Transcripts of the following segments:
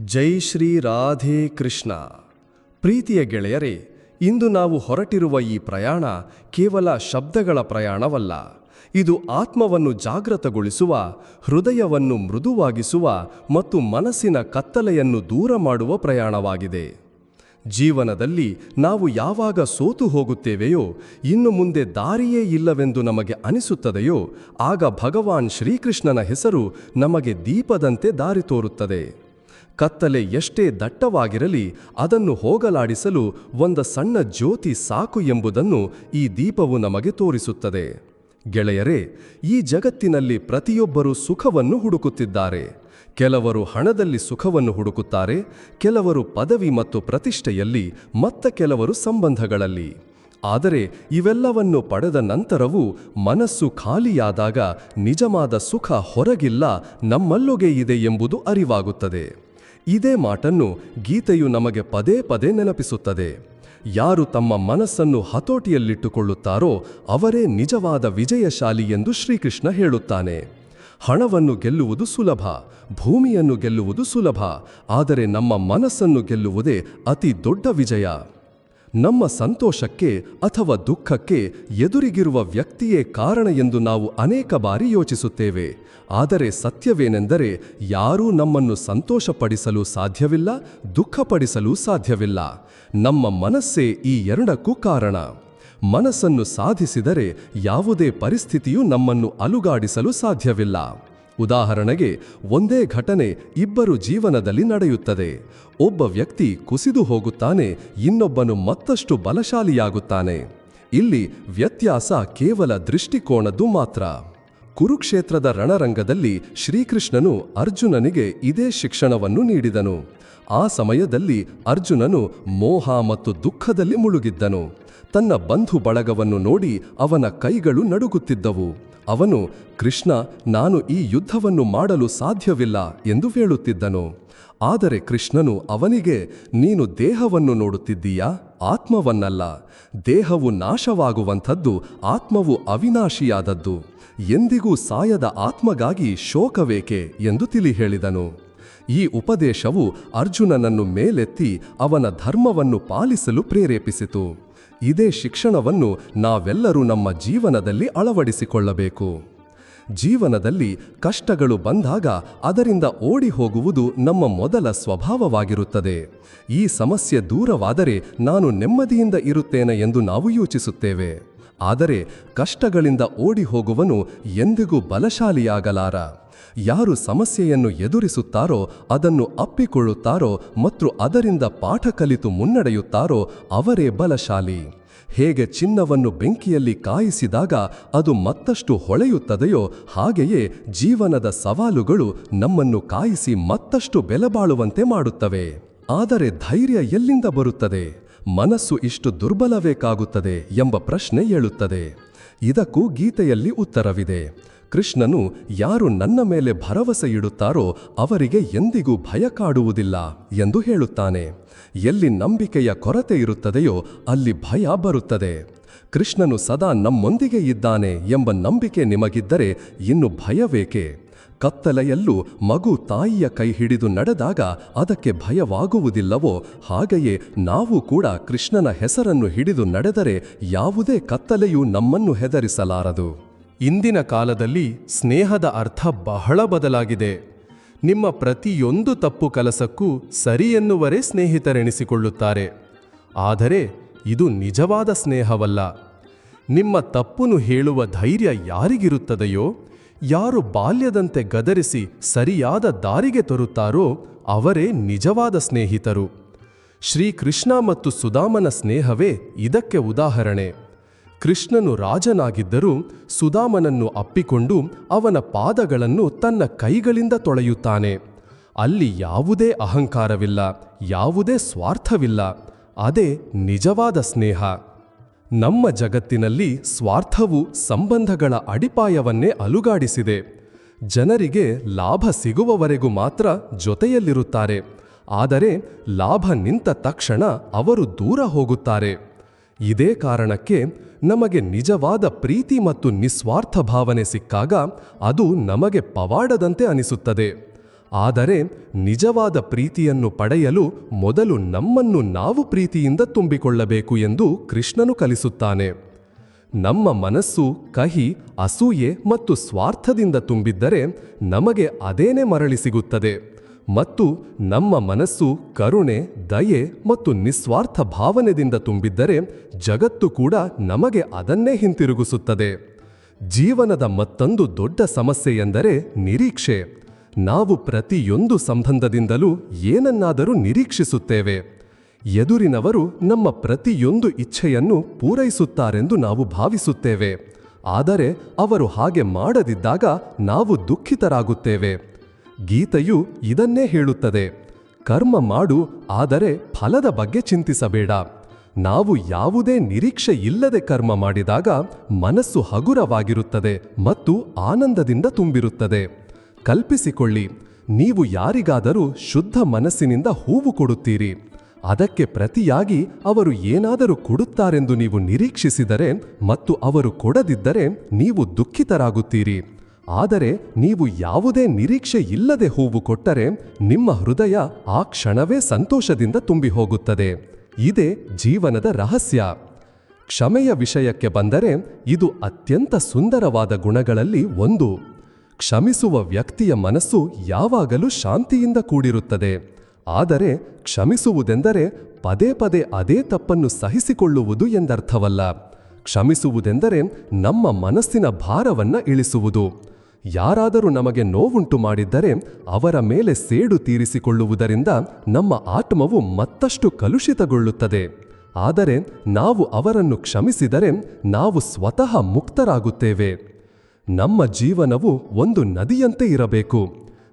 ಜೈ ಶ್ರೀ ರಾಧೇ ಕೃಷ್ಣ. ಪ್ರೀತಿಯ ಗೆಳೆಯರೇ, ಇಂದು ನಾವು ಹೊರಟಿರುವ ಈ ಪ್ರಯಾಣ ಕೇವಲ ಶಬ್ದಗಳ ಪ್ರಯಾಣವಲ್ಲ. ಇದು ಆತ್ಮವನ್ನು ಜಾಗೃತಗೊಳಿಸುವ, ಹೃದಯವನ್ನು ಮೃದುವಾಗಿಸುವ ಮತ್ತು ಮನಸ್ಸಿನ ಕತ್ತಲೆಯನ್ನು ದೂರ ಮಾಡುವ ಪ್ರಯಾಣವಾಗಿದೆ. ಜೀವನದಲ್ಲಿ ನಾವು ಯಾವಾಗ ಸೋತು ಹೋಗುತ್ತೇವೆಯೋ, ಇನ್ನು ಮುಂದೆ ದಾರಿಯೇ ಇಲ್ಲವೆಂದು ನಮಗೆ ಅನಿಸುತ್ತದೆಯೋ, ಆಗ ಭಗವಾನ್ ಶ್ರೀಕೃಷ್ಣನ ಹೆಸರು ನಮಗೆ ದೀಪದಂತೆ ದಾರಿ ತೋರುತ್ತದೆ. ಕತ್ತಲೆ ಎಷ್ಟೇ ದಟ್ಟವಾಗಿರಲಿ, ಅದನ್ನು ಹೋಗಲಾಡಿಸಲು ಒಂದು ಸಣ್ಣ ಜ್ಯೋತಿ ಸಾಕು ಎಂಬುದನ್ನು ಈ ದೀಪವು ನಮಗೆ ತೋರಿಸುತ್ತದೆ. ಗೆಳೆಯರೇ, ಈ ಜಗತ್ತಿನಲ್ಲಿ ಪ್ರತಿಯೊಬ್ಬರೂ ಸುಖವನ್ನು ಹುಡುಕುತ್ತಿದ್ದಾರೆ. ಕೆಲವರು ಹಣದಲ್ಲಿ ಸುಖವನ್ನು ಹುಡುಕುತ್ತಾರೆ, ಕೆಲವರು ಪದವಿ ಮತ್ತು ಪ್ರತಿಷ್ಠೆಯಲ್ಲಿ, ಮತ್ತೆ ಕೆಲವರು ಸಂಬಂಧಗಳಲ್ಲಿ. ಆದರೆ ಇವೆಲ್ಲವನ್ನು ಪಡೆದ ನಂತರವೂ ಮನಸ್ಸು ಖಾಲಿಯಾದಾಗ ನಿಜವಾದ ಸುಖ ಹೊರಗಿಲ್ಲ, ನಮ್ಮಲ್ಲೊಗೆ ಇದೆ ಎಂಬುದು ಅರಿವಾಗುತ್ತದೆ. ಇದೇ ಮಾತನ್ನು ಗೀತೆಯು ನಮಗೆ ಪದೇ ಪದೇ ನೆನಪಿಸುತ್ತದೆ. ಯಾರು ತಮ್ಮ ಮನಸ್ಸನ್ನು ಹತೋಟಿಯಲ್ಲಿಟ್ಟುಕೊಳ್ಳುತ್ತಾರೋ ಅವರೇ ನಿಜವಾದ ವಿಜಯಶಾಲಿ ಎಂದು ಶ್ರೀಕೃಷ್ಣ ಹೇಳುತ್ತಾನೆ. ಹಣವನ್ನು ಗೆಲ್ಲುವುದು ಸುಲಭ, ಭೂಮಿಯನ್ನು ಗೆಲ್ಲುವುದು ಸುಲಭ, ಆದರೆ ನಮ್ಮ ಮನಸ್ಸನ್ನು ಗೆಲ್ಲುವುದೇ ಅತಿ ದೊಡ್ಡ ವಿಜಯ. ನಮ್ಮ ಸಂತೋಷಕ್ಕೆ ಅಥವಾ ದುಃಖಕ್ಕೆ ಎದುರಿಗಿರುವ ವ್ಯಕ್ತಿಯೇ ಕಾರಣ ಎಂದು ನಾವು ಅನೇಕ ಬಾರಿ ಯೋಚಿಸುತ್ತೇವೆ. ಆದರೆ ಸತ್ಯವೇನೆಂದರೆ, ಯಾರೂ ನಮ್ಮನ್ನು ಸಂತೋಷಪಡಿಸಲು ಸಾಧ್ಯವಿಲ್ಲ, ದುಃಖಪಡಿಸಲು ಸಾಧ್ಯವಿಲ್ಲ. ನಮ್ಮ ಮನಸ್ಸೇ ಈ ಎರಡಕ್ಕೂ ಕಾರಣ. ಮನಸ್ಸನ್ನು ಸಾಧಿಸಿದರೆ ಯಾವುದೇ ಪರಿಸ್ಥಿತಿಯೂ ನಮ್ಮನ್ನು ಅಲುಗಾಡಿಸಲು ಸಾಧ್ಯವಿಲ್ಲ. ಉದಾಹರಣೆಗೆ, ಒಂದೇ ಘಟನೆ ಇಬ್ಬರು ಜೀವನದಲ್ಲಿ ನಡೆಯುತ್ತದೆ. ಒಬ್ಬ ವ್ಯಕ್ತಿ ಕುಸಿದು ಹೋಗುತ್ತಾನೆ, ಇನ್ನೊಬ್ಬನು ಮತ್ತಷ್ಟು ಬಲಶಾಲಿಯಾಗುತ್ತಾನೆ. ಇಲ್ಲಿ ವ್ಯತ್ಯಾಸ ಕೇವಲ ದೃಷ್ಟಿಕೋನದ್ದು ಮಾತ್ರ. ಕುರುಕ್ಷೇತ್ರದ ರಣರಂಗದಲ್ಲಿ ಶ್ರೀಕೃಷ್ಣನು ಅರ್ಜುನನಿಗೆ ಇದೇ ಶಿಕ್ಷಣವನ್ನು ನೀಡಿದನು. ಆ ಸಮಯದಲ್ಲಿ ಅರ್ಜುನನು ಮೋಹ ಮತ್ತು ದುಃಖದಲ್ಲಿ ಮುಳುಗಿದ್ದನು. ತನ್ನ ಬಂಧು ಬಳಗವನ್ನು ನೋಡಿ ಅವನ ಕೈಗಳು ನಡುಗುತ್ತಿದ್ದವು. ಅವನು, ಕೃಷ್ಣ, ನಾನು ಈ ಯುದ್ಧವನ್ನು ಮಾಡಲು ಸಾಧ್ಯವಿಲ್ಲ ಎಂದು ಹೇಳುತ್ತಿದ್ದನು. ಆದರೆ ಕೃಷ್ಣನು ಅವನಿಗೆ, ನೀನು ದೇಹವನ್ನು ನೋಡುತ್ತಿದ್ದೀಯಾ, ಆತ್ಮವನ್ನಲ್ಲ. ದೇಹವು ನಾಶವಾಗುವಂಥದ್ದು, ಆತ್ಮವು ಅವಿನಾಶಿಯಾದದ್ದು. ಎಂದಿಗೂ ಸಾಯದ ಆತ್ಮಗಾಗಿ ಶೋಕವೇಕೆ ಎಂದು ತಿಳಿ ಹೇಳಿದನು. ಈ ಉಪದೇಶವು ಅರ್ಜುನನನ್ನು ಮೇಲೆತ್ತಿ ಅವನ ಧರ್ಮವನ್ನು ಪಾಲಿಸಲು ಪ್ರೇರೇಪಿಸಿತು. ಇದೇ ಶಿಕ್ಷಣವನ್ನು ನಾವೆಲ್ಲರೂ ನಮ್ಮ ಜೀವನದಲ್ಲಿ ಅಳವಡಿಸಿಕೊಳ್ಳಬೇಕು. ಜೀವನದಲ್ಲಿ ಕಷ್ಟಗಳು ಬಂದಾಗ ಅದರಿಂದ ಓಡಿ ಹೋಗುವುದು ನಮ್ಮ ಮೊದಲ ಸ್ವಭಾವವಾಗಿರುತ್ತದೆ. ಈ ಸಮಸ್ಯೆ ದೂರವಾದರೆ ನಾನು ನೆಮ್ಮದಿಯಿಂದ ಇರುತ್ತೇನೆ ಎಂದು ನಾವು ಯೋಚಿಸುತ್ತೇವೆ. ಆದರೆ ಕಷ್ಟಗಳಿಂದ ಓಡಿ ಹೋಗುವನು ಎಂದಿಗೂ ಬಲಶಾಲಿಯಾಗಲಾರ. ಯಾರು ಸಮಸ್ಯೆಯನ್ನು ಎದುರಿಸುತ್ತಾರೋ, ಅದನ್ನು ಅಪ್ಪಿಕೊಳ್ಳುತ್ತಾರೋ ಮತ್ತು ಅದರಿಂದ ಪಾಠ ಕಲಿತು ಮುನ್ನಡೆಯುತ್ತಾರೋ ಅವರೇ ಬಲಶಾಲಿ. ಹೇಗೆ ಚಿನ್ನವನ್ನು ಬೆಂಕಿಯಲ್ಲಿ ಕಾಯಿಸಿದಾಗ ಅದು ಮತ್ತಷ್ಟು ಹೊಳೆಯುತ್ತದೆಯೋ, ಹಾಗೆಯೇ ಜೀವನದ ಸವಾಲುಗಳು ನಮ್ಮನ್ನು ಕಾಯಿಸಿ ಮತ್ತಷ್ಟು ಬೆಲೆಬಾಳುವಂತೆ ಮಾಡುತ್ತವೆ. ಆದರೆ ಧೈರ್ಯ ಎಲ್ಲಿಂದ ಬರುತ್ತದೆ? ಮನಸ್ಸು ಇಷ್ಟು ದುರ್ಬಲವೇಕಾಗುತ್ತದೆ ಎಂಬ ಪ್ರಶ್ನೆ ಏಳುತ್ತದೆ. ಇದಕ್ಕೂ ಗೀತೆಯಲ್ಲಿ ಉತ್ತರವಿದೆ. ಕೃಷ್ಣನು, ಯಾರು ನನ್ನ ಮೇಲೆ ಭರವಸೆ ಇಡುತ್ತಾರೋ ಅವರಿಗೆ ಎಂದಿಗೂ ಭಯ ಕಾಡುವುದಿಲ್ಲ ಎಂದು ಹೇಳುತ್ತಾನೆ. ಎಲ್ಲಿ ನಂಬಿಕೆಯ ಕೊರತೆ ಇರುತ್ತದೆಯೋ ಅಲ್ಲಿ ಭಯ ಬರುತ್ತದೆ. ಕೃಷ್ಣನು ಸದಾ ನಮ್ಮೊಂದಿಗೆ ಇದ್ದಾನೆ ಎಂಬ ನಂಬಿಕೆ ನಿಮಗಿದ್ದರೆ ಇನ್ನು ಭಯವೇಕೆ? ಕತ್ತಲೆಯಲ್ಲೂ ಮಗು ತಾಯಿಯ ಕೈ ಹಿಡಿದು ನಡೆದಾಗ ಅದಕ್ಕೆ ಭಯವಾಗುವುದಿಲ್ಲವೋ, ಹಾಗೆಯೇ ನಾವು ಕೂಡ ಕೃಷ್ಣನ ಹೆಸರನ್ನು ಹಿಡಿದು ನಡೆದರೆ ಯಾವುದೇ ಕತ್ತಲೆಯೂ ನಮ್ಮನ್ನು ಹೆದರಿಸಲಾರದು. ಇಂದಿನ ಕಾಲದಲ್ಲಿ ಸ್ನೇಹದ ಅರ್ಥ ಬಹಳ ಬದಲಾಗಿದೆ. ನಿಮ್ಮ ಪ್ರತಿಯೊಂದು ತಪ್ಪು ಕೆಲಸಕ್ಕೂ ಸರಿ ಎನ್ನುವರೇ ಸ್ನೇಹಿತರೆನಿಸಿಕೊಳ್ಳುತ್ತಾರೆ. ಆದರೆ ಇದು ನಿಜವಾದ ಸ್ನೇಹವಲ್ಲ. ನಿಮ್ಮ ತಪ್ಪನ್ನು ಹೇಳುವ ಧೈರ್ಯ ಯಾರಿಗಿರುತ್ತದೆಯೋ, ಯಾರು ಬಾಲ್ಯದಂತೆ ಗದರಿಸಿ ಸರಿಯಾದ ದಾರಿಗೆ ತರುತ್ತಾರೋ ಅವರೇ ನಿಜವಾದ ಸ್ನೇಹಿತರು. ಶ್ರೀಕೃಷ್ಣ ಮತ್ತು ಸುದಾಮನ ಸ್ನೇಹವೇ ಇದಕ್ಕೆ ಉದಾಹರಣೆ. ಕೃಷ್ಣನು ರಾಜನಾಗಿದ್ದರೂ ಸುದಾಮನನ್ನು ಅಪ್ಪಿಕೊಂಡು ಅವನ ಪಾದಗಳನ್ನು ತನ್ನ ಕೈಗಳಿಂದ ತೊಳೆಯುತ್ತಾನೆ. ಅಲ್ಲಿ ಯಾವುದೇ ಅಹಂಕಾರವಿಲ್ಲ, ಯಾವುದೇ ಸ್ವಾರ್ಥವಿಲ್ಲ. ಅದೇ ನಿಜವಾದ ಸ್ನೇಹ. ನಮ್ಮ ಜಗತ್ತಿನಲ್ಲಿ ಸ್ವಾರ್ಥವು ಸಂಬಂಧಗಳ ಅಡಿಪಾಯವನ್ನೇ ಅಲುಗಾಡಿಸಿದೆ. ಜನರಿಗೆ ಲಾಭ ಸಿಗುವವರೆಗೂ ಮಾತ್ರ ಜೊತೆಯಲ್ಲಿರುತ್ತಾರೆ. ಆದರೆ ಲಾಭ ನಿಂತ ತಕ್ಷಣ ಅವರು ದೂರ ಹೋಗುತ್ತಾರೆ. ಇದೇ ಕಾರಣಕ್ಕೆ ನಮಗೆ ನಿಜವಾದ ಪ್ರೀತಿ ಮತ್ತು ನಿಸ್ವಾರ್ಥ ಭಾವನೆ ಸಿಕ್ಕಾಗ ಅದು ನಮಗೆ ಪವಾಡದಂತೆ ಅನಿಸುತ್ತದೆ. ಆದರೆ ನಿಜವಾದ ಪ್ರೀತಿಯನ್ನು ಪಡೆಯಲು ಮೊದಲು ನಮ್ಮನ್ನು ನಾವು ಪ್ರೀತಿಯಿಂದ ತುಂಬಿಕೊಳ್ಳಬೇಕು ಎಂದು ಕೃಷ್ಣನು ಕಲಿಸುತ್ತಾನೆ. ನಮ್ಮ ಮನಸ್ಸು ಕಹಿ, ಅಸೂಯೆ ಮತ್ತು ಸ್ವಾರ್ಥದಿಂದ ತುಂಬಿದ್ದರೆ ನಮಗೆ ಅದೇನೇ ಮರಳಿ ಸಿಗುತ್ತದೆ. ಮತ್ತು ನಮ್ಮ ಮನಸ್ಸು ಕರುಣೆ, ದಯೆ ಮತ್ತು ನಿಸ್ವಾರ್ಥ ಭಾವನೆಯಿಂದ ತುಂಬಿದ್ದರೆ ಜಗತ್ತು ಕೂಡ ನಮಗೆ ಅದನ್ನೇ ಹಿಂತಿರುಗಿಸುತ್ತದೆ. ಜೀವನದ ಮತ್ತೊಂದು ದೊಡ್ಡ ಸಮಸ್ಯೆ ಎಂದರೆ ನಿರೀಕ್ಷೆ. ನಾವು ಪ್ರತಿಯೊಂದು ಸಂಬಂಧದಿಂದಲೂ ಏನನ್ನಾದರೂ ನಿರೀಕ್ಷಿಸುತ್ತೇವೆ. ಎದುರಿನವರು ನಮ್ಮ ಪ್ರತಿಯೊಂದು ಇಚ್ಛೆಯನ್ನು ಪೂರೈಸುತ್ತಾರೆಂದು ನಾವು ಭಾವಿಸುತ್ತೇವೆ. ಆದರೆ ಅವರು ಹಾಗೆ ಮಾಡದಿದ್ದಾಗ ನಾವು ದುಃಖಿತರಾಗುತ್ತೇವೆ. ಗೀತೆಯು ಇದನ್ನೇ ಹೇಳುತ್ತದೆ, ಕರ್ಮ ಮಾಡು, ಆದರೆ ಫಲದ ಬಗ್ಗೆ ಚಿಂತಿಸಬೇಡ. ನಾವು ಯಾವುದೇ ನಿರೀಕ್ಷೆ ಇಲ್ಲದೆ ಕರ್ಮ ಮಾಡಿದಾಗ ಮನಸ್ಸು ಹಗುರವಾಗಿರುತ್ತದೆ ಮತ್ತು ಆನಂದದಿಂದ ತುಂಬಿರುತ್ತದೆ. ಕಲ್ಪಿಸಿಕೊಳ್ಳಿ, ನೀವು ಯಾರಿಗಾದರೂ ಶುದ್ಧ ಮನಸ್ಸಿನಿಂದ ಹೂವು ಕೊಡುತ್ತೀರಿ. ಅದಕ್ಕೆ ಪ್ರತಿಯಾಗಿ ಅವರು ಏನಾದರೂ ಕೊಡುತ್ತಾರೆಂದು ನೀವು ನಿರೀಕ್ಷಿಸಿದರೆ ಮತ್ತು ಅವರು ಕೊಡದಿದ್ದರೆ ನೀವು ದುಃಖಿತರಾಗುತ್ತೀರಿ. ಆದರೆ ನೀವು ಯಾವುದೇ ನಿರೀಕ್ಷೆ ಇಲ್ಲದೆ ಹೂವು ಕೊಟ್ಟರೆ ನಿಮ್ಮ ಹೃದಯ ಆ ಕ್ಷಣವೇ ಸಂತೋಷದಿಂದ ತುಂಬಿ ಹೋಗುತ್ತದೆ. ಇದೇ ಜೀವನದ ರಹಸ್ಯ. ಕ್ಷಮೆಯ ವಿಷಯಕ್ಕೆ ಬಂದರೆ ಇದು ಅತ್ಯಂತ ಸುಂದರವಾದ ಗುಣಗಳಲ್ಲಿ ಒಂದು. ಕ್ಷಮಿಸುವ ವ್ಯಕ್ತಿಯ ಮನಸ್ಸು ಯಾವಾಗಲೂ ಶಾಂತಿಯಿಂದ ಕೂಡಿರುತ್ತದೆ. ಆದರೆ ಕ್ಷಮಿಸುವುದೆಂದರೆ ಪದೇ ಪದೇ ಅದೇ ತಪ್ಪನ್ನು ಸಹಿಸಿಕೊಳ್ಳುವುದು ಎಂದರ್ಥವಲ್ಲ. ಕ್ಷಮಿಸುವುದೆಂದರೆ ನಮ್ಮ ಮನಸ್ಸಿನ ಭಾರವನ್ನು ಇಳಿಸುವುದು. ಯಾರಾದರೂ ನಮಗೆ ನೋವುಂಟು ಮಾಡಿದ್ದರೆ ಅವರ ಮೇಲೆ ಸೇಡು ತೀರಿಸಿಕೊಳ್ಳುವುದರಿಂದ ನಮ್ಮ ಆತ್ಮವು ಮತ್ತಷ್ಟು ಕಲುಷಿತಗೊಳ್ಳುತ್ತದೆ. ಆದರೆ ನಾವು ಅವರನ್ನು ಕ್ಷಮಿಸಿದರೆ ನಾವು ಸ್ವತಃ ಮುಕ್ತರಾಗುತ್ತೇವೆ. ನಮ್ಮ ಜೀವನವು ಒಂದು ನದಿಯಂತೆ ಇರಬೇಕು.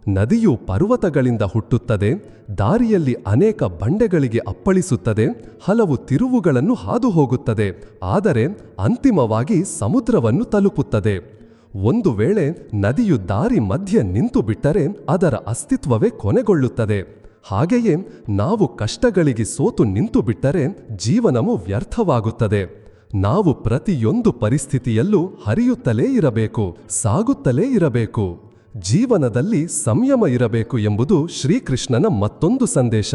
ನದಿಯು ಪರ್ವತಗಳಿಂದ ಹುಟ್ಟುತ್ತದೆ, ದಾರಿಯಲ್ಲಿ ಅನೇಕ ಬಂಡೆಗಳಿಗೆ ಅಪ್ಪಳಿಸುತ್ತದೆ, ಹಲವು ತಿರುವುಗಳನ್ನು ಹಾದು ಹೋಗುತ್ತದೆ, ಆದರೆ ಅಂತಿಮವಾಗಿ ಸಮುದ್ರವನ್ನು ತಲುಪುತ್ತದೆ. ಒಂದು ವೇಳೆ ನದಿಯು ದಾರಿ ಮಧ್ಯೆ ನಿಂತು ಬಿಟ್ಟರೆ ಅದರ ಅಸ್ತಿತ್ವವೇ ಕೊನೆಗೊಳ್ಳುತ್ತದೆ. ಹಾಗೆಯೇ ನಾವು ಕಷ್ಟಗಳಿಗೆ ಸೋತು ನಿಂತು ಬಿಟ್ಟರೆ ಜೀವನವು ವ್ಯರ್ಥವಾಗುತ್ತದೆ. ನಾವು ಪ್ರತಿಯೊಂದು ಪರಿಸ್ಥಿತಿಯಲ್ಲೂ ಹರಿಯುತ್ತಲೇ ಇರಬೇಕು, ಸಾಗುತ್ತಲೇ ಇರಬೇಕು. ಜೀವನದಲ್ಲಿ ಸಂಯಮ ಇರಬೇಕು ಎಂಬುದು ಶ್ರೀಕೃಷ್ಣನ ಮತ್ತೊಂದು ಸಂದೇಶ.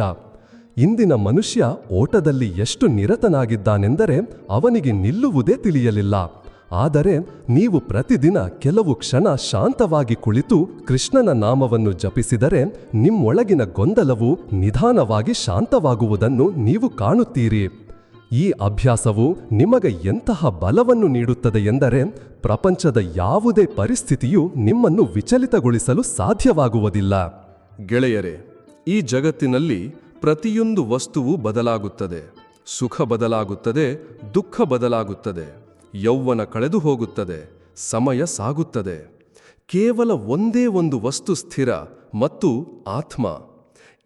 ಇಂದಿನ ಮನುಷ್ಯ ಓಟದಲ್ಲಿ ಎಷ್ಟು ನಿರತನಾಗಿದ್ದಾನೆಂದರೆ ಅವನಿಗೆ ನಿಲ್ಲುವುದೇ ತಿಳಿಯಲಿಲ್ಲ. ಆದರೆ ನೀವು ಪ್ರತಿದಿನ ಕೆಲವು ಕ್ಷಣ ಶಾಂತವಾಗಿ ಕುಳಿತು ಕೃಷ್ಣನ ನಾಮವನ್ನು ಜಪಿಸಿದರೆ ನಿಮ್ಮೊಳಗಿನ ಗೊಂದಲವು ನಿಧಾನವಾಗಿ ಶಾಂತವಾಗುವುದನ್ನು ನೀವು ಕಾಣುತ್ತೀರಿ. ಈ ಅಭ್ಯಾಸವು ನಿಮಗೆ ಎಂತಹ ಬಲವನ್ನು ನೀಡುತ್ತದೆ ಎಂದರೆ ಪ್ರಪಂಚದ ಯಾವುದೇ ಪರಿಸ್ಥಿತಿಯು ನಿಮ್ಮನ್ನು ವಿಚಲಿತಗೊಳಿಸಲು ಸಾಧ್ಯವಾಗುವುದಿಲ್ಲ. ಗೆಳೆಯರೇ, ಈ ಜಗತ್ತಿನಲ್ಲಿ ಪ್ರತಿಯೊಂದು ವಸ್ತುವು ಬದಲಾಗುತ್ತದೆ. ಸುಖ ಬದಲಾಗುತ್ತದೆ, ದುಃಖ ಬದಲಾಗುತ್ತದೆ, ಯೌವನ ಕಳೆದು ಹೋಗುತ್ತದೆ, ಸಮಯ ಸಾಗುತ್ತದೆ. ಕೇವಲ ಒಂದೇ ಒಂದು ವಸ್ತು ಸ್ಥಿರ, ಮತ್ತು ಆತ್ಮ.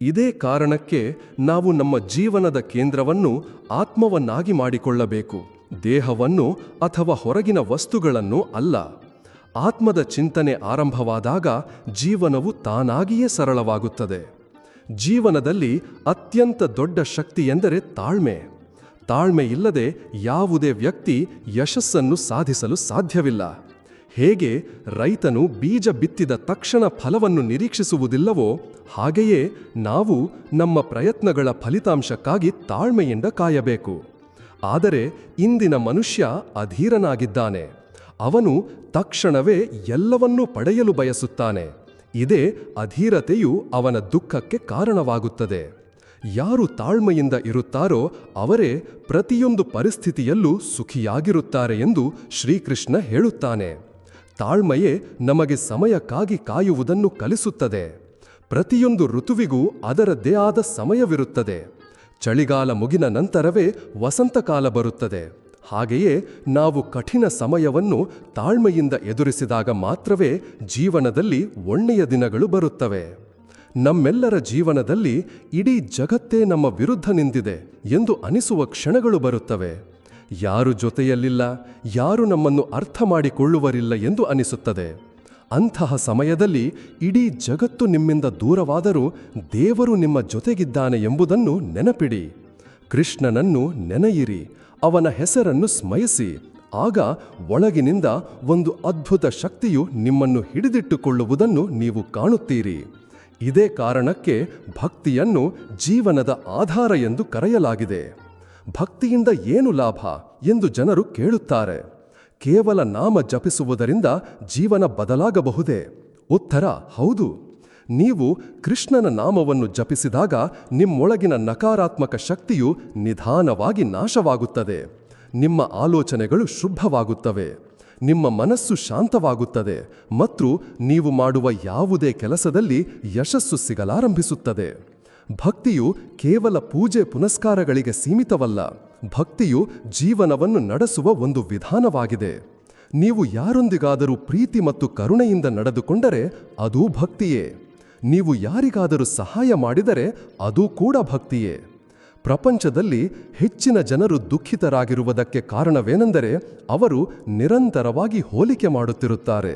ಇದೇ ಕಾರಣಕ್ಕೆ ನಾವು ನಮ್ಮ ಜೀವನದ ಕೇಂದ್ರವನ್ನು ಆತ್ಮವನ್ನಾಗಿ ಮಾಡಿಕೊಳ್ಳಬೇಕು, ದೇಹವನ್ನು ಅಥವಾ ಹೊರಗಿನ ವಸ್ತುಗಳನ್ನು ಅಲ್ಲ. ಆತ್ಮದ ಚಿಂತನೆ ಆರಂಭವಾದಾಗ ಜೀವನವು ತಾನಾಗಿಯೇ ಸರಳವಾಗುತ್ತದೆ. ಜೀವನದಲ್ಲಿ ಅತ್ಯಂತ ದೊಡ್ಡ ಶಕ್ತಿ ಎಂದರೆ ತಾಳ್ಮೆ. ತಾಳ್ಮೆ ಇಲ್ಲದೆ ಯಾವುದೇ ವ್ಯಕ್ತಿ ಯಶಸ್ಸನ್ನು ಸಾಧಿಸಲು ಸಾಧ್ಯವಿಲ್ಲ. ಹೇಗೆ ರೈತನು ಬೀಜ ಬಿತ್ತಿದ ತಕ್ಷಣ ಫಲವನ್ನು ನಿರೀಕ್ಷಿಸುವುದಿಲ್ಲವೋ ಹಾಗೆಯೇ ನಾವು ನಮ್ಮ ಪ್ರಯತ್ನಗಳ ಫಲಿತಾಂಶಕ್ಕಾಗಿ ತಾಳ್ಮೆಯಿಂದ ಕಾಯಬೇಕು. ಆದರೆ ಇಂದಿನ ಮನುಷ್ಯ ಅಧೀರನಾಗಿದ್ದಾನೆ. ಅವನು ತಕ್ಷಣವೇ ಎಲ್ಲವನ್ನೂ ಪಡೆಯಲು ಬಯಸುತ್ತಾನೆ. ಇದೇ ಅಧೀರತೆಯು ಅವನ ದುಃಖಕ್ಕೆ ಕಾರಣವಾಗುತ್ತದೆ. ಯಾರು ತಾಳ್ಮೆಯಿಂದ ಇರುತ್ತಾರೋ ಅವರೇ ಪ್ರತಿಯೊಂದು ಪರಿಸ್ಥಿತಿಯಲ್ಲೂ ಸುಖಿಯಾಗಿರುತ್ತಾರೆ ಎಂದು ಶ್ರೀಕೃಷ್ಣ ಹೇಳುತ್ತಾನೆ. ತಾಳ್ಮೆಯೇ ನಮಗೆ ಸಮಯಕ್ಕಾಗಿ ಕಾಯುವುದನ್ನು ಕಲಿಸುತ್ತದೆ. ಪ್ರತಿಯೊಂದು ಋತುವಿಗೂ ಅದರದ್ದೇ ಆದ ಸಮಯವಿರುತ್ತದೆ. ಚಳಿಗಾಲ ಮುಗಿದ ನಂತರವೇ ವಸಂತಕಾಲ ಬರುತ್ತದೆ. ಹಾಗೆಯೇ ನಾವು ಕಠಿಣ ಸಮಯವನ್ನು ತಾಳ್ಮೆಯಿಂದ ಎದುರಿಸಿದಾಗ ಮಾತ್ರವೇ ಜೀವನದಲ್ಲಿ ಒಳ್ಳೆಯ ದಿನಗಳು ಬರುತ್ತವೆ. ನಮ್ಮೆಲ್ಲರ ಜೀವನದಲ್ಲಿ ಇಡೀ ಜಗತ್ತೇ ನಮ್ಮ ವಿರುದ್ಧ ನಿಂತಿದೆ ಎಂದು ಅನಿಸುವ ಕ್ಷಣಗಳು ಬರುತ್ತವೆ. ಯಾರು ಜೊತೆಯಲ್ಲಿಲ್ಲ, ಯಾರು ನಮ್ಮನ್ನು ಅರ್ಥ ಮಾಡಿಕೊಳ್ಳುವರಿಲ್ಲ ಎಂದು ಅನಿಸುತ್ತದೆ. ಅಂತಹ ಸಮಯದಲ್ಲಿ ಇಡೀ ಜಗತ್ತು ನಿಮ್ಮಿಂದ ದೂರವಾದರೂ ದೇವರು ನಿಮ್ಮ ಜೊತೆಗಿದ್ದಾನೆ ಎಂಬುದನ್ನು ನೆನಪಿಡಿ. ಕೃಷ್ಣನನ್ನು ನೆನೆಯಿರಿ, ಅವನ ಹೆಸರನ್ನು ಸ್ಮರಿಸಿ. ಆಗ ಒಳಗಿನಿಂದ ಒಂದು ಅದ್ಭುತ ಶಕ್ತಿಯು ನಿಮ್ಮನ್ನು ಹಿಡಿದಿಟ್ಟುಕೊಳ್ಳುವುದನ್ನು ನೀವು ಕಾಣುತ್ತೀರಿ. ಇದೇ ಕಾರಣಕ್ಕೆ ಭಕ್ತಿಯನ್ನು ಜೀವನದ ಆಧಾರ ಎಂದು ಕರೆಯಲಾಗಿದೆ. ಭಕ್ತಿಯಿಂದ ಏನು ಲಾಭ ಎಂದು ಜನರು ಕೇಳುತ್ತಾರೆ. ಕೇವಲ ನಾಮ ಜಪಿಸುವುದರಿಂದ ಜೀವನ ಬದಲಾಗಬಹುದೇ? ಉತ್ತರ ಹೌದು. ನೀವು ಕೃಷ್ಣನ ನಾಮವನ್ನು ಜಪಿಸಿದಾಗ ನಿಮ್ಮೊಳಗಿನ ನಕಾರಾತ್ಮಕ ಶಕ್ತಿಯು ನಿಧಾನವಾಗಿ ನಾಶವಾಗುತ್ತದೆ. ನಿಮ್ಮ ಆಲೋಚನೆಗಳು ಶುಭ್ರವಾಗುತ್ತವೆ, ನಿಮ್ಮ ಮನಸ್ಸು ಶಾಂತವಾಗುತ್ತದೆ ಮತ್ತು ನೀವು ಮಾಡುವ ಯಾವುದೇ ಕೆಲಸದಲ್ಲಿ ಯಶಸ್ಸು ಸಿಗಲಾರಂಭಿಸುತ್ತದೆ. ಭಕ್ತಿಯು ಕೇವಲ ಪೂಜೆ ಪುನಸ್ಕಾರಗಳಿಗೆ ಸೀಮಿತವಲ್ಲ. ಭಕ್ತಿಯು ಜೀವನವನ್ನು ನಡೆಸುವ ಒಂದು ವಿಧಾನವಾಗಿದೆ. ನೀವು ಯಾರೊಂದಿಗಾದರೂ ಪ್ರೀತಿ ಮತ್ತು ಕರುಣೆಯಿಂದ ನಡೆದುಕೊಂಡರೆ ಅದೂ ಭಕ್ತಿಯೇ. ನೀವು ಯಾರಿಗಾದರೂ ಸಹಾಯ ಮಾಡಿದರೆ ಅದೂ ಕೂಡ ಭಕ್ತಿಯೇ. ಪ್ರಪಂಚದಲ್ಲಿ ಹೆಚ್ಚಿನ ಜನರು ದುಃಖಿತರಾಗಿರುವುದಕ್ಕೆ ಕಾರಣವೇನೆಂದರೆ ಅವರು ನಿರಂತರವಾಗಿ ಹೋಲಿಕೆ ಮಾಡುತ್ತಿರುತ್ತಾರೆ.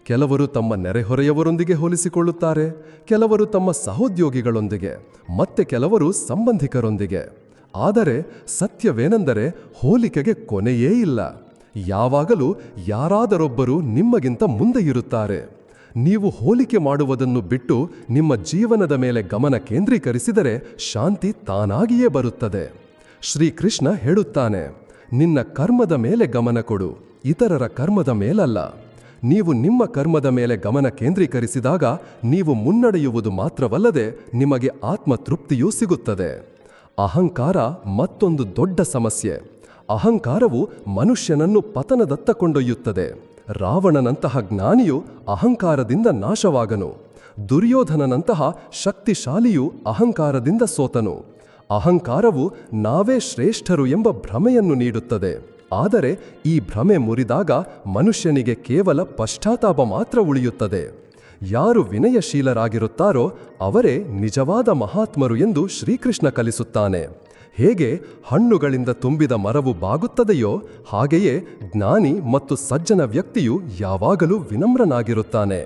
ಕೆಲವರು ತಮ್ಮ ನೆರೆಹೊರೆಯವರೊಂದಿಗೆ ಹೋಲಿಸಿಕೊಳ್ಳುತ್ತಾರೆ, ಕೆಲವರು ತಮ್ಮ ಸಹೋದ್ಯೋಗಿಗಳೊಂದಿಗೆ, ಮತ್ತೆ ಕೆಲವರು ಸಂಬಂಧಿಕರೊಂದಿಗೆ. ಆದರೆ ಸತ್ಯವೇನೆಂದರೆ ಹೋಲಿಕೆಗೆ ಕೊನೆಯೇ ಇಲ್ಲ. ಯಾವಾಗಲೂ ಯಾರಾದರೊಬ್ಬರು ನಿಮಗಿಂತ ಮುಂದೆ ಇರುತ್ತಾರೆ. ನೀವು ಹೋಲಿಕೆ ಮಾಡುವುದನ್ನು ಬಿಟ್ಟು ನಿಮ್ಮ ಜೀವನದ ಮೇಲೆ ಗಮನ ಕೇಂದ್ರೀಕರಿಸಿದರೆ ಶಾಂತಿ ತಾನಾಗಿಯೇ ಬರುತ್ತದೆ. ಶ್ರೀಕೃಷ್ಣ ಹೇಳುತ್ತಾನೆ, ನಿನ್ನ ಕರ್ಮದ ಮೇಲೆ ಗಮನ ಕೊಡು, ಇತರರ ಕರ್ಮದ ಮೇಲಲ್ಲ. ನೀವು ನಿಮ್ಮ ಕರ್ಮದ ಮೇಲೆ ಗಮನ ಕೇಂದ್ರೀಕರಿಸಿದಾಗ ನೀವು ಮುನ್ನಡೆಯುವುದು ಮಾತ್ರವಲ್ಲದೆ ನಿಮಗೆ ಆತ್ಮತೃಪ್ತಿಯೂ ಸಿಗುತ್ತದೆ. ಅಹಂಕಾರ ಮತ್ತೊಂದು ದೊಡ್ಡ ಸಮಸ್ಯೆ. ಅಹಂಕಾರವು ಮನುಷ್ಯನನ್ನು ಪತನದತ್ತ ಕೊಂಡೊಯ್ಯುತ್ತದೆ. ರಾವಣನಂತಹ ಜ್ಞಾನಿಯು ಅಹಂಕಾರದಿಂದ ನಾಶವಾಗನು. ದುರ್ಯೋಧನನಂತಹ ಶಕ್ತಿಶಾಲಿಯು ಅಹಂಕಾರದಿಂದ ಸೋತನು. ಅಹಂಕಾರವು ನಾವೇ ಶ್ರೇಷ್ಠರು ಎಂಬ ಭ್ರಮೆಯನ್ನು ನೀಡುತ್ತದೆ. ಆದರೆ ಈ ಭ್ರಮೆ ಮುರಿದಾಗ ಮನುಷ್ಯನಿಗೆ ಕೇವಲ ಪಶ್ಚಾತ್ತಾಪ ಮಾತ್ರ ಉಳಿಯುತ್ತದೆ. ಯಾರು ವಿನಯಶೀಲರಾಗಿರುತ್ತಾರೋ ಅವರೇ ನಿಜವಾದ ಮಹಾತ್ಮರು ಎಂದು ಶ್ರೀಕೃಷ್ಣ ಕಲಿಸುತ್ತಾನೆ. ಹೇಗೆ ಹಣ್ಣುಗಳಿಂದ ತುಂಬಿದ ಮರವು ಬಾಗುತ್ತದೆಯೋ ಹಾಗೆಯೇ ಜ್ಞಾನಿ ಮತ್ತು ಸಜ್ಜನ ವ್ಯಕ್ತಿಯು ಯಾವಾಗಲೂ ವಿನಮ್ರನಾಗಿರುತ್ತಾನೆ.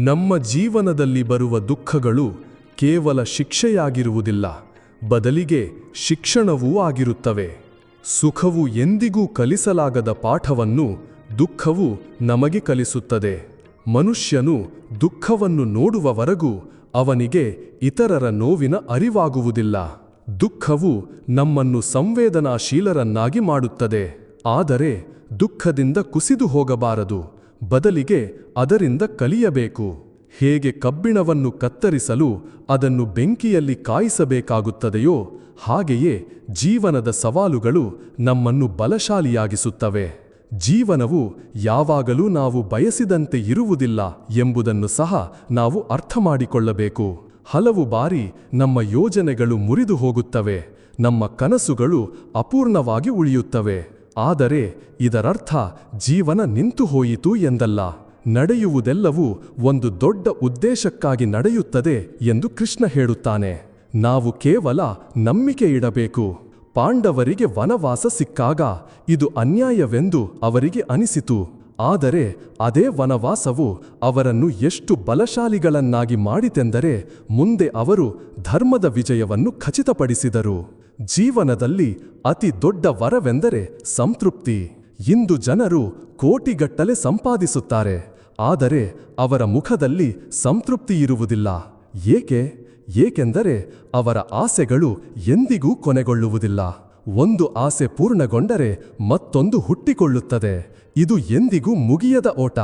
ನಮ್ಮ ಜೀವನದಲ್ಲಿ ಬರುವ ದುಃಖಗಳು ಕೇವಲ ಶಿಕ್ಷೆಯಾಗಿರುವುದಿಲ್ಲ, ಬದಲಿಗೆ ಶಿಕ್ಷಣವೂ ಆಗಿರುತ್ತವೆ. ಸುಖವು ಎಂದಿಗೂ ಕಲಿಸಲಾಗದ ಪಾಠವನ್ನು ದುಃಖವು ನಮಗೆ ಕಲಿಸುತ್ತದೆ. ಮನುಷ್ಯನು ದುಃಖವನ್ನು ನೋಡುವವರೆಗೂ ಅವನಿಗೆ ಇತರರ ನೋವಿನ ಅರಿವಾಗುವುದಿಲ್ಲ. ದುಃಖವು ನಮ್ಮನ್ನು ಸಂವೇದನಾಶೀಲರನ್ನಾಗಿ ಮಾಡುತ್ತದೆ. ಆದರೆ ದುಃಖದಿಂದ ಕುಸಿದು ಹೋಗಬಾರದು, ಬದಲಿಗೆ ಅದರಿಂದ ಕಲಿಯಬೇಕು. ಹೇಗೆ ಕಬ್ಬಿಣವನ್ನು ಕತ್ತರಿಸಲು ಅದನ್ನು ಬೆಂಕಿಯಲ್ಲಿ ಕಾಯಿಸಬೇಕಾಗುತ್ತದೆಯೋ ಹಾಗೆಯೇ ಜೀವನದ ಸವಾಲುಗಳು ನಮ್ಮನ್ನು ಬಲಶಾಲಿಯಾಗಿಸುತ್ತವೆ. ಜೀವನವು ಯಾವಾಗಲೂ ನಾವು ಬಯಸಿದಂತೆ ಇರುವುದಿಲ್ಲ ಎಂಬುದನ್ನು ಸಹ ನಾವು ಅರ್ಥ ಮಾಡಿಕೊಳ್ಳಬೇಕು. ಹಲವು ಬಾರಿ ನಮ್ಮ ಯೋಜನೆಗಳು ಮುರಿದು ಹೋಗುತ್ತವೆ, ನಮ್ಮ ಕನಸುಗಳು ಅಪೂರ್ಣವಾಗಿ ಉಳಿಯುತ್ತವೆ. ಆದರೆ ಇದರರ್ಥ ಜೀವನ ನಿಂತು ಹೋಯಿತು ಎಂದಲ್ಲ. ನಡೆಯುವುದೆಲ್ಲವೂ ಒಂದು ದೊಡ್ಡ ಉದ್ದೇಶಕ್ಕಾಗಿ ನಡೆಯುತ್ತದೆ ಎಂದು ಕೃಷ್ಣ ಹೇಳುತ್ತಾನೆ. ನಾವು ಕೇವಲ ನಂಬಿಕೆ ಇಡಬೇಕು. ಪಾಂಡವರಿಗೆ ವನವಾಸ ಸಿಕ್ಕಾಗ ಇದು ಅನ್ಯಾಯವೆಂದು ಅವರಿಗೆ ಅನಿಸಿತು. ಆದರೆ ಅದೇ ವನವಾಸವು ಅವರನ್ನು ಎಷ್ಟು ಬಲಶಾಲಿಗಳನ್ನಾಗಿ ಮಾಡಿತೆಂದರೆ ಮುಂದೆ ಅವರು ಧರ್ಮದ ವಿಜಯವನ್ನು ಖಚಿತಪಡಿಸಿದರು. ಜೀವನದಲ್ಲಿ ಅತಿ ದೊಡ್ಡ ವರವೆಂದರೆ ಸಂತೃಪ್ತಿ. ಇಂದು ಜನರು ಕೋಟಿಗಟ್ಟಲೆ ಸಂಪಾದಿಸುತ್ತಾರೆ, ಆದರೆ ಅವರ ಮುಖದಲ್ಲಿ ಸಂತೃಪ್ತಿ ಇರುವುದಿಲ್ಲ. ಏಕೆಂದರೆ ಅವರ ಆಸೆಗಳು ಎಂದಿಗೂ ಕೊನೆಗೊಳ್ಳುವುದಿಲ್ಲ. ಒಂದು ಆಸೆ ಪೂರ್ಣಗೊಂಡರೆ ಮತ್ತೊಂದು ಹುಟ್ಟಿಕೊಳ್ಳುತ್ತದೆ. ಇದು ಎಂದಿಗೂ ಮುಗಿಯದ ಓಟ.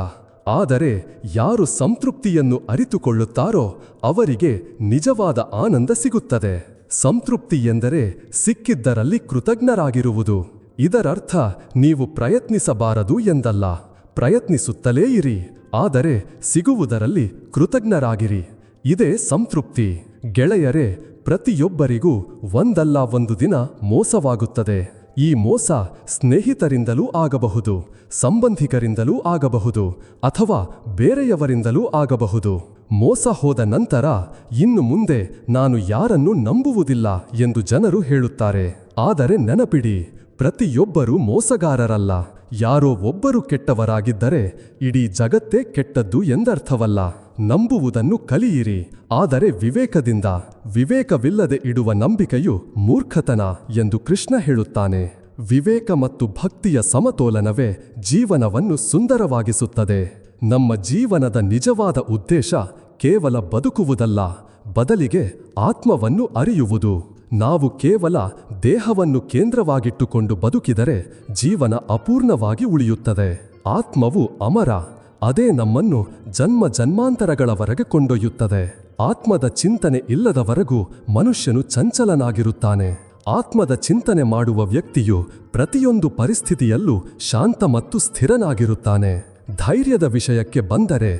ಆದರೆ ಯಾರು ಸಂತೃಪ್ತಿಯನ್ನು ಅರಿತುಕೊಳ್ಳುತ್ತಾರೋ ಅವರಿಗೆ ನಿಜವಾದ ಆನಂದ ಸಿಗುತ್ತದೆ. ಸಂತೃಪ್ತಿ ಎಂದರೆ ಸಿಕ್ಕಿದ್ದರಲ್ಲಿ ಕೃತಜ್ಞರಾಗಿರುವುದು. ಇದರರ್ಥ ನೀವು ಪ್ರಯತ್ನಿಸಬಾರದು ಎಂದಲ್ಲ. ಪ್ರಯತ್ನಿಸುತ್ತಲೇ ಇರಿ, ಆದರೆ ಸಿಗುವುದರಲ್ಲಿ ಕೃತಜ್ಞರಾಗಿರಿ. ಇದೇ ಸಂತೃಪ್ತಿ. ಗೆಳೆಯರೇ, ಪ್ರತಿಯೊಬ್ಬರಿಗೂ ಒಂದಲ್ಲ ಒಂದು ದಿನ ಮೋಸವಾಗುತ್ತದೆ. ಈ ಮೋಸ ಸ್ನೇಹಿತರಿಂದಲೂ ಆಗಬಹುದು, ಸಂಬಂಧಿಕರಿಂದಲೂ ಆಗಬಹುದು, ಅಥವಾ ಬೇರೆಯವರಿಂದಲೂ ಆಗಬಹುದು. ಮೋಸ ಹೋದ ನಂತರ ಇನ್ನು ಮುಂದೆ ನಾನು ಯಾರನ್ನೂ ನಂಬುವುದಿಲ್ಲ ಎಂದು ಜನರು ಹೇಳುತ್ತಾರೆ. ಆದರೆ ನೆನಪಿಡಿ, ಪ್ರತಿಯೊಬ್ಬರೂ ಮೋಸಗಾರರಲ್ಲ. ಯಾರೋ ಒಬ್ಬರು ಕೆಟ್ಟವರಾಗಿದ್ದರೆ ಇಡೀ ಜಗತ್ತೇ ಕೆಟ್ಟದ್ದು ಎಂದರ್ಥವಲ್ಲ. ನಂಬುವುದನ್ನು ಕಲಿಯಿರಿ, ಆದರೆ ವಿವೇಕದಿಂದ. ವಿವೇಕವಿಲ್ಲದೆ ಇಡುವ ನಂಬಿಕೆಯು ಮೂರ್ಖತನ ಎಂದು ಕೃಷ್ಣ ಹೇಳುತ್ತಾನೆ. ವಿವೇಕ ಮತ್ತು ಭಕ್ತಿಯ ಸಮತೋಲನವೇ ಜೀವನವನ್ನು ಸುಂದರವಾಗಿಸುತ್ತದೆ. ನಮ್ಮ ಜೀವನದ ನಿಜವಾದ ಉದ್ದೇಶ ಕೇವಲ ಬದುಕುವುದಲ್ಲ, ಬದಲಿಗೆ ಆತ್ಮವನ್ನು ಅರಿಯುವುದು. ನಾವು ಕೇವಲ ದೇಹವನ್ನು ಕೇಂದ್ರವಾಗಿಟ್ಟುಕೊಂಡು ಬದುಕಿದರೆ ಜೀವನ ಅಪೂರ್ಣವಾಗಿ ಉಳಿಯುತ್ತದೆ. ಆತ್ಮವು ಅಮರ, ಅದೇ ನಮ್ಮನ್ನು ಜನ್ಮ ಜನ್ಮಾಂತರಗಳವರೆಗೆ ಕೊಂಡೊಯ್ಯುತ್ತದೆ. ಆತ್ಮದ ಚಿಂತನೆ ಇಲ್ಲದವರೆಗೂ ಮನುಷ್ಯನು ಚಂಚಲನಾಗಿರುತ್ತಾನೆ. ಆತ್ಮದ ಚಿಂತನೆ ಮಾಡುವ ವ್ಯಕ್ತಿಯು ಪ್ರತಿಯೊಂದು ಪರಿಸ್ಥಿತಿಯಲ್ಲೂ ಶಾಂತ ಮತ್ತು ಸ್ಥಿರನಾಗಿರುತ್ತಾನೆ. ಧೈರ್ಯದ ವಿಷಯಕ್ಕೆ ಬಂದರೆ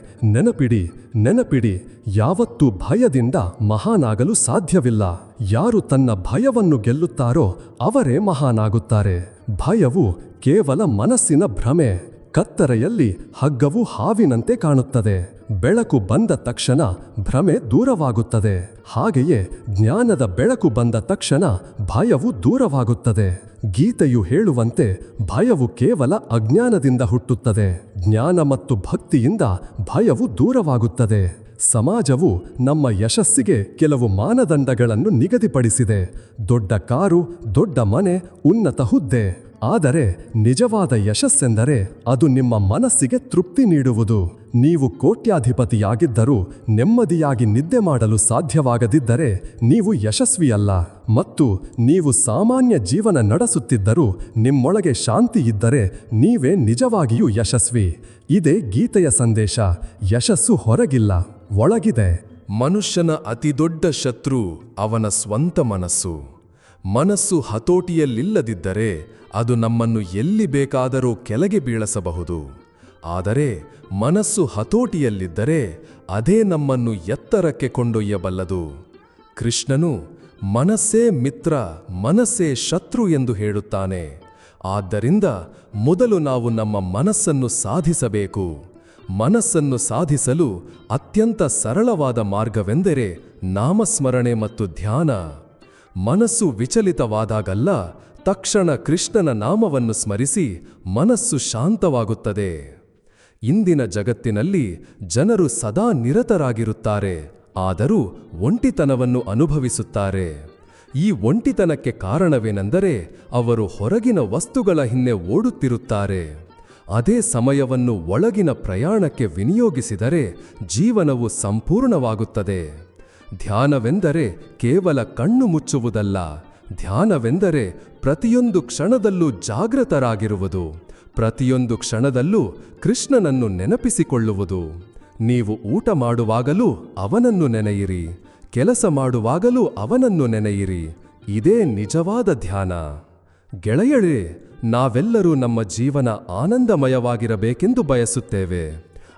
ನೆನಪಿಡಿ, ಯಾವತ್ತೂ ಭಯದಿಂದ ಮಹಾನಾಗಲು ಸಾಧ್ಯವಿಲ್ಲ. ಯಾರು ತನ್ನ ಭಯವನ್ನು ಗೆಲ್ಲುತ್ತಾರೋ ಅವರೇ ಮಹಾನಾಗುತ್ತಾರೆ. ಭಯವು ಕೇವಲ ಮನಸ್ಸಿನ ಭ್ರಮೆ. ಕತ್ತರೆಯಲ್ಲಿ ಹಗ್ಗವು ಹಾವಿನಂತೆ ಕಾಣುತ್ತದೆ. ಬೆಳಕು ಬಂದ ತಕ್ಷಣ ಭ್ರಮೆ ದೂರವಾಗುತ್ತದೆ. ಹಾಗೆಯೇ ಜ್ಞಾನದ ಬೆಳಕು ಬಂದ ತಕ್ಷಣ ಭಯವು ದೂರವಾಗುತ್ತದೆ. ಗೀತೆಯು ಹೇಳುವಂತೆ ಭಯವು ಕೇವಲ ಅಜ್ಞಾನದಿಂದ ಹುಟ್ಟುತ್ತದೆ. ಜ್ಞಾನ ಮತ್ತು ಭಕ್ತಿಯಿಂದ ಭಯವು ದೂರವಾಗುತ್ತದೆ. ಸಮಾಜವು ನಮ್ಮ ಯಶಸ್ಸಿಗೆ ಕೆಲವು ಮಾನದಂಡಗಳನ್ನು ನಿಗದಿಪಡಿಸಿದೆ. ದೊಡ್ಡ ಕಾರು, ದೊಡ್ಡ ಮನೆ, ಉನ್ನತ ಹುದ್ದೆ. ಆದರೆ ನಿಜವಾದ ಯಶಸ್ಸೆಂದರೆ ಅದು ನಿಮ್ಮ ಮನಸ್ಸಿಗೆ ತೃಪ್ತಿ ನೀಡುವುದು. ನೀವು ಕೋಟ್ಯಾಧಿಪತಿಯಾಗಿದ್ದರೂ ನೆಮ್ಮದಿಯಾಗಿ ನಿದ್ದೆ ಮಾಡಲು ಸಾಧ್ಯವಾಗದಿದ್ದರೆ ನೀವು ಯಶಸ್ವಿಯಲ್ಲ. ಮತ್ತು ನೀವು ಸಾಮಾನ್ಯ ಜೀವನ ನಡೆಸುತ್ತಿದ್ದರೂ ನಿಮ್ಮೊಳಗೆ ಶಾಂತಿ ಇದ್ದರೆ ನೀವೇ ನಿಜವಾಗಿಯೂ ಯಶಸ್ವಿ. ಇದೇ ಗೀತೆಯ ಸಂದೇಶ. ಯಶಸ್ಸು ಹೊರಗಿಲ್ಲ, ಒಳಗಿದೆ. ಮನುಷ್ಯನ ಅತಿದೊಡ್ಡ ಶತ್ರು ಅವನ ಸ್ವಂತ ಮನಸ್ಸು. ಮನಸ್ಸು ಹತೋಟಿಯಲ್ಲಿಲ್ಲದಿದ್ದರೆ ಅದು ನಮ್ಮನ್ನು ಎಲ್ಲಿ ಬೇಕಾದರೂ ಕೆಳಗೆ ಬೀಳಿಸಬಹುದು. ಆದರೆ ಮನಸ್ಸು ಹತೋಟಿಯಲ್ಲಿದ್ದರೆ ಅದೇ ನಮ್ಮನ್ನು ಎತ್ತರಕ್ಕೆ ಕೊಂಡೊಯ್ಯಬಲ್ಲದು. ಕೃಷ್ಣನು ಮನಸ್ಸೇ ಮಿತ್ರ, ಮನಸ್ಸೇ ಶತ್ರು ಎಂದು ಹೇಳುತ್ತಾನೆ. ಆದ್ದರಿಂದ ಮೊದಲು ನಾವು ನಮ್ಮ ಮನಸ್ಸನ್ನು ಸಾಧಿಸಬೇಕು. ಮನಸ್ಸನ್ನು ಸಾಧಿಸಲು ಅತ್ಯಂತ ಸರಳವಾದ ಮಾರ್ಗವೆಂದರೆ ನಾಮಸ್ಮರಣೆ ಮತ್ತು ಧ್ಯಾನ. ಮನಸ್ಸು ವಿಚಲಿತವಾದಾಗಲ್ಲ, ತಕ್ಷಣ ಕೃಷ್ಣನ ನಾಮವನ್ನು ಸ್ಮರಿಸಿ ಮನಸ್ಸು ಶಾಂತವಾಗುತ್ತದೆ. ಇಂದಿನ ಜಗತ್ತಿನಲ್ಲಿ ಜನರು ಸದಾ ನಿರತರಾಗಿರುತ್ತಾರೆ, ಆದರೂ ಒಂಟಿತನವನ್ನು ಅನುಭವಿಸುತ್ತಾರೆ. ಈ ಒಂಟಿತನಕ್ಕೆ ಕಾರಣವೇನೆಂದರೆ ಅವರು ಹೊರಗಿನ ವಸ್ತುಗಳ ಹಿಂದೆ ಓಡುತ್ತಿರುತ್ತಾರೆ. ಅದೇ ಸಮಯವನ್ನು ಒಳಗಿನ ಪ್ರಯಾಣಕ್ಕೆ ವಿನಿಯೋಗಿಸಿದರೆ ಜೀವನವು ಸಂಪೂರ್ಣವಾಗುತ್ತದೆ. ಧ್ಯಾನವೆಂದರೆ ಕೇವಲ ಕಣ್ಣು ಮುಚ್ಚುವುದಲ್ಲ. ಧ್ಯಾನವೆಂದರೆ ಪ್ರತಿಯೊಂದು ಕ್ಷಣದಲ್ಲೂ ಜಾಗೃತರಾಗಿರುವುದು. ಪ್ರತಿಯೊಂದು ಕ್ಷಣದಲ್ಲೂ ಕೃಷ್ಣನನ್ನು ನೆನಪಿಸಿಕೊಳ್ಳುವುದು. ನೀವು ಊಟ ಮಾಡುವಾಗಲೂ ಅವನನ್ನು ನೆನೆಯಿರಿ, ಕೆಲಸ ಮಾಡುವಾಗಲೂ ಅವನನ್ನು ನೆನೆಯಿರಿ. ಇದೇ ನಿಜವಾದ ಧ್ಯಾನ. ಗೆಳೆಯರೇ, ನಾವೆಲ್ಲರೂ ನಮ್ಮ ಜೀವನ ಆನಂದಮಯವಾಗಿರಬೇಕೆಂದು ಬಯಸುತ್ತೇವೆ.